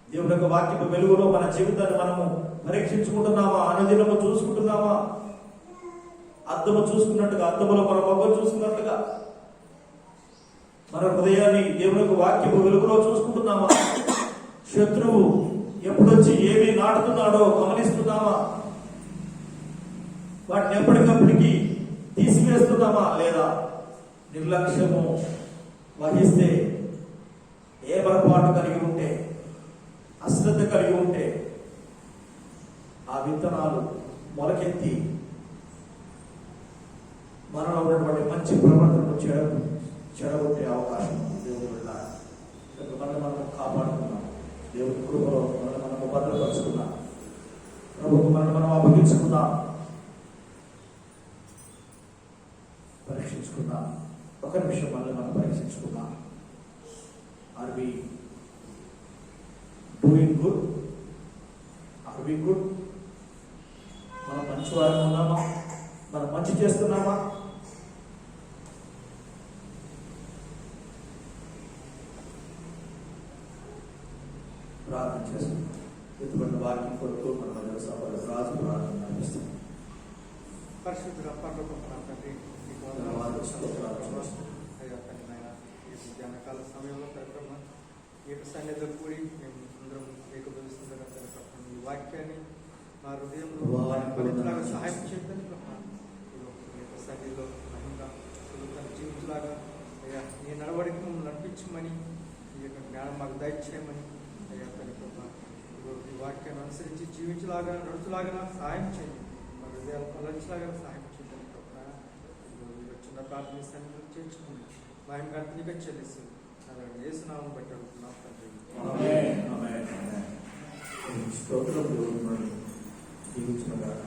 దేవుని యొక్క వాక్యపు వెలుగులో మన జీవితాన్ని మనము పరీక్షించుకుంటున్నామా? అనుదినము చూసుకుంటున్నామా? అద్దము చూసుకున్నట్టుగా, అద్దములో మన మొగ్గలు చూసుకున్నట్టుగా మన హృదయాన్ని దేవుని యొక్క వాక్యపు వెలుగులో చూసుకుంటున్నామా? శత్రువు ఎప్పుడొచ్చి ఏమి నాటుతున్నాడో గమనిస్తున్నామా? వాటిని ఎప్పటికప్పటికి తీసివేస్తున్నామా? లేదా నిర్లక్ష్యము వహిస్తే, ఏమరపాటు కలిగి ఉంటే, అశ్రద్ధ కలిగి ఉంటే ఆ విత్తనాలు మొలకెత్తి మనలో ఉన్నటువంటి మంచి ప్రవర్తనను చెడగొట్టే అవకాశం ఉంది. దేవుని వల్ల మనల్ని మనం కాపాడుకున్నాం. దేవుని కృపలో మనల్ని మనం భద్రపరుచుకున్నాం. ప్రభుత్వం మనల్ని మనం అప్పగించుకున్నాం, పరీక్షించుకున్నాం. ఒక నిమిషం మనల్ని మనం పరీక్షించుకున్నాం. Are we doing good? Are we good? మనం మంచి వారిని ఉన్నామా? మనం మంచి చేస్తున్నామా? ప్రార్థన చేస్తున్నాం. ఎటువంటి వాక్యం కొరకు మన మధ్య సభలో రాజు ప్రార్థన నడిపిస్తాం. పరిశుద్ధుల పర్లోక తండ్రి, ఈ ధ్యానకాల సమయంలో కార్యక్రమం ఈ సన్నిధిలో కూడి మేము అందరం ఏకీభవిస్తుండగా ఈ వాక్యాన్ని మా హృదయంలో ఫలించలాగా సహాయం చేయమని సన్నిధిలో మహిళ జీవితలాగా అయ్యా ఈ నడవడికి మమ్మల్ని నడిపించమని, ఈ యొక్క జ్ఞానం మాకు దయచేయమని అయ్యా తన ఈ వాక్యాన్ని అనుసరించి జీవించలాగా నడుచులాగా సహాయం చేయండి. మా హృదయాలు ఫలించలాగా సహాయం చేయమని చిన్న ప్రార్థన సన్నిధిలో చేర్చుకుని మహిమ గంటనిగా చెల్లిస్తుంది. యేసునామం బట్టి అడుగుతున్నాం తండ్రి. స్తోత్రం దేవుడు దీవించును గాక.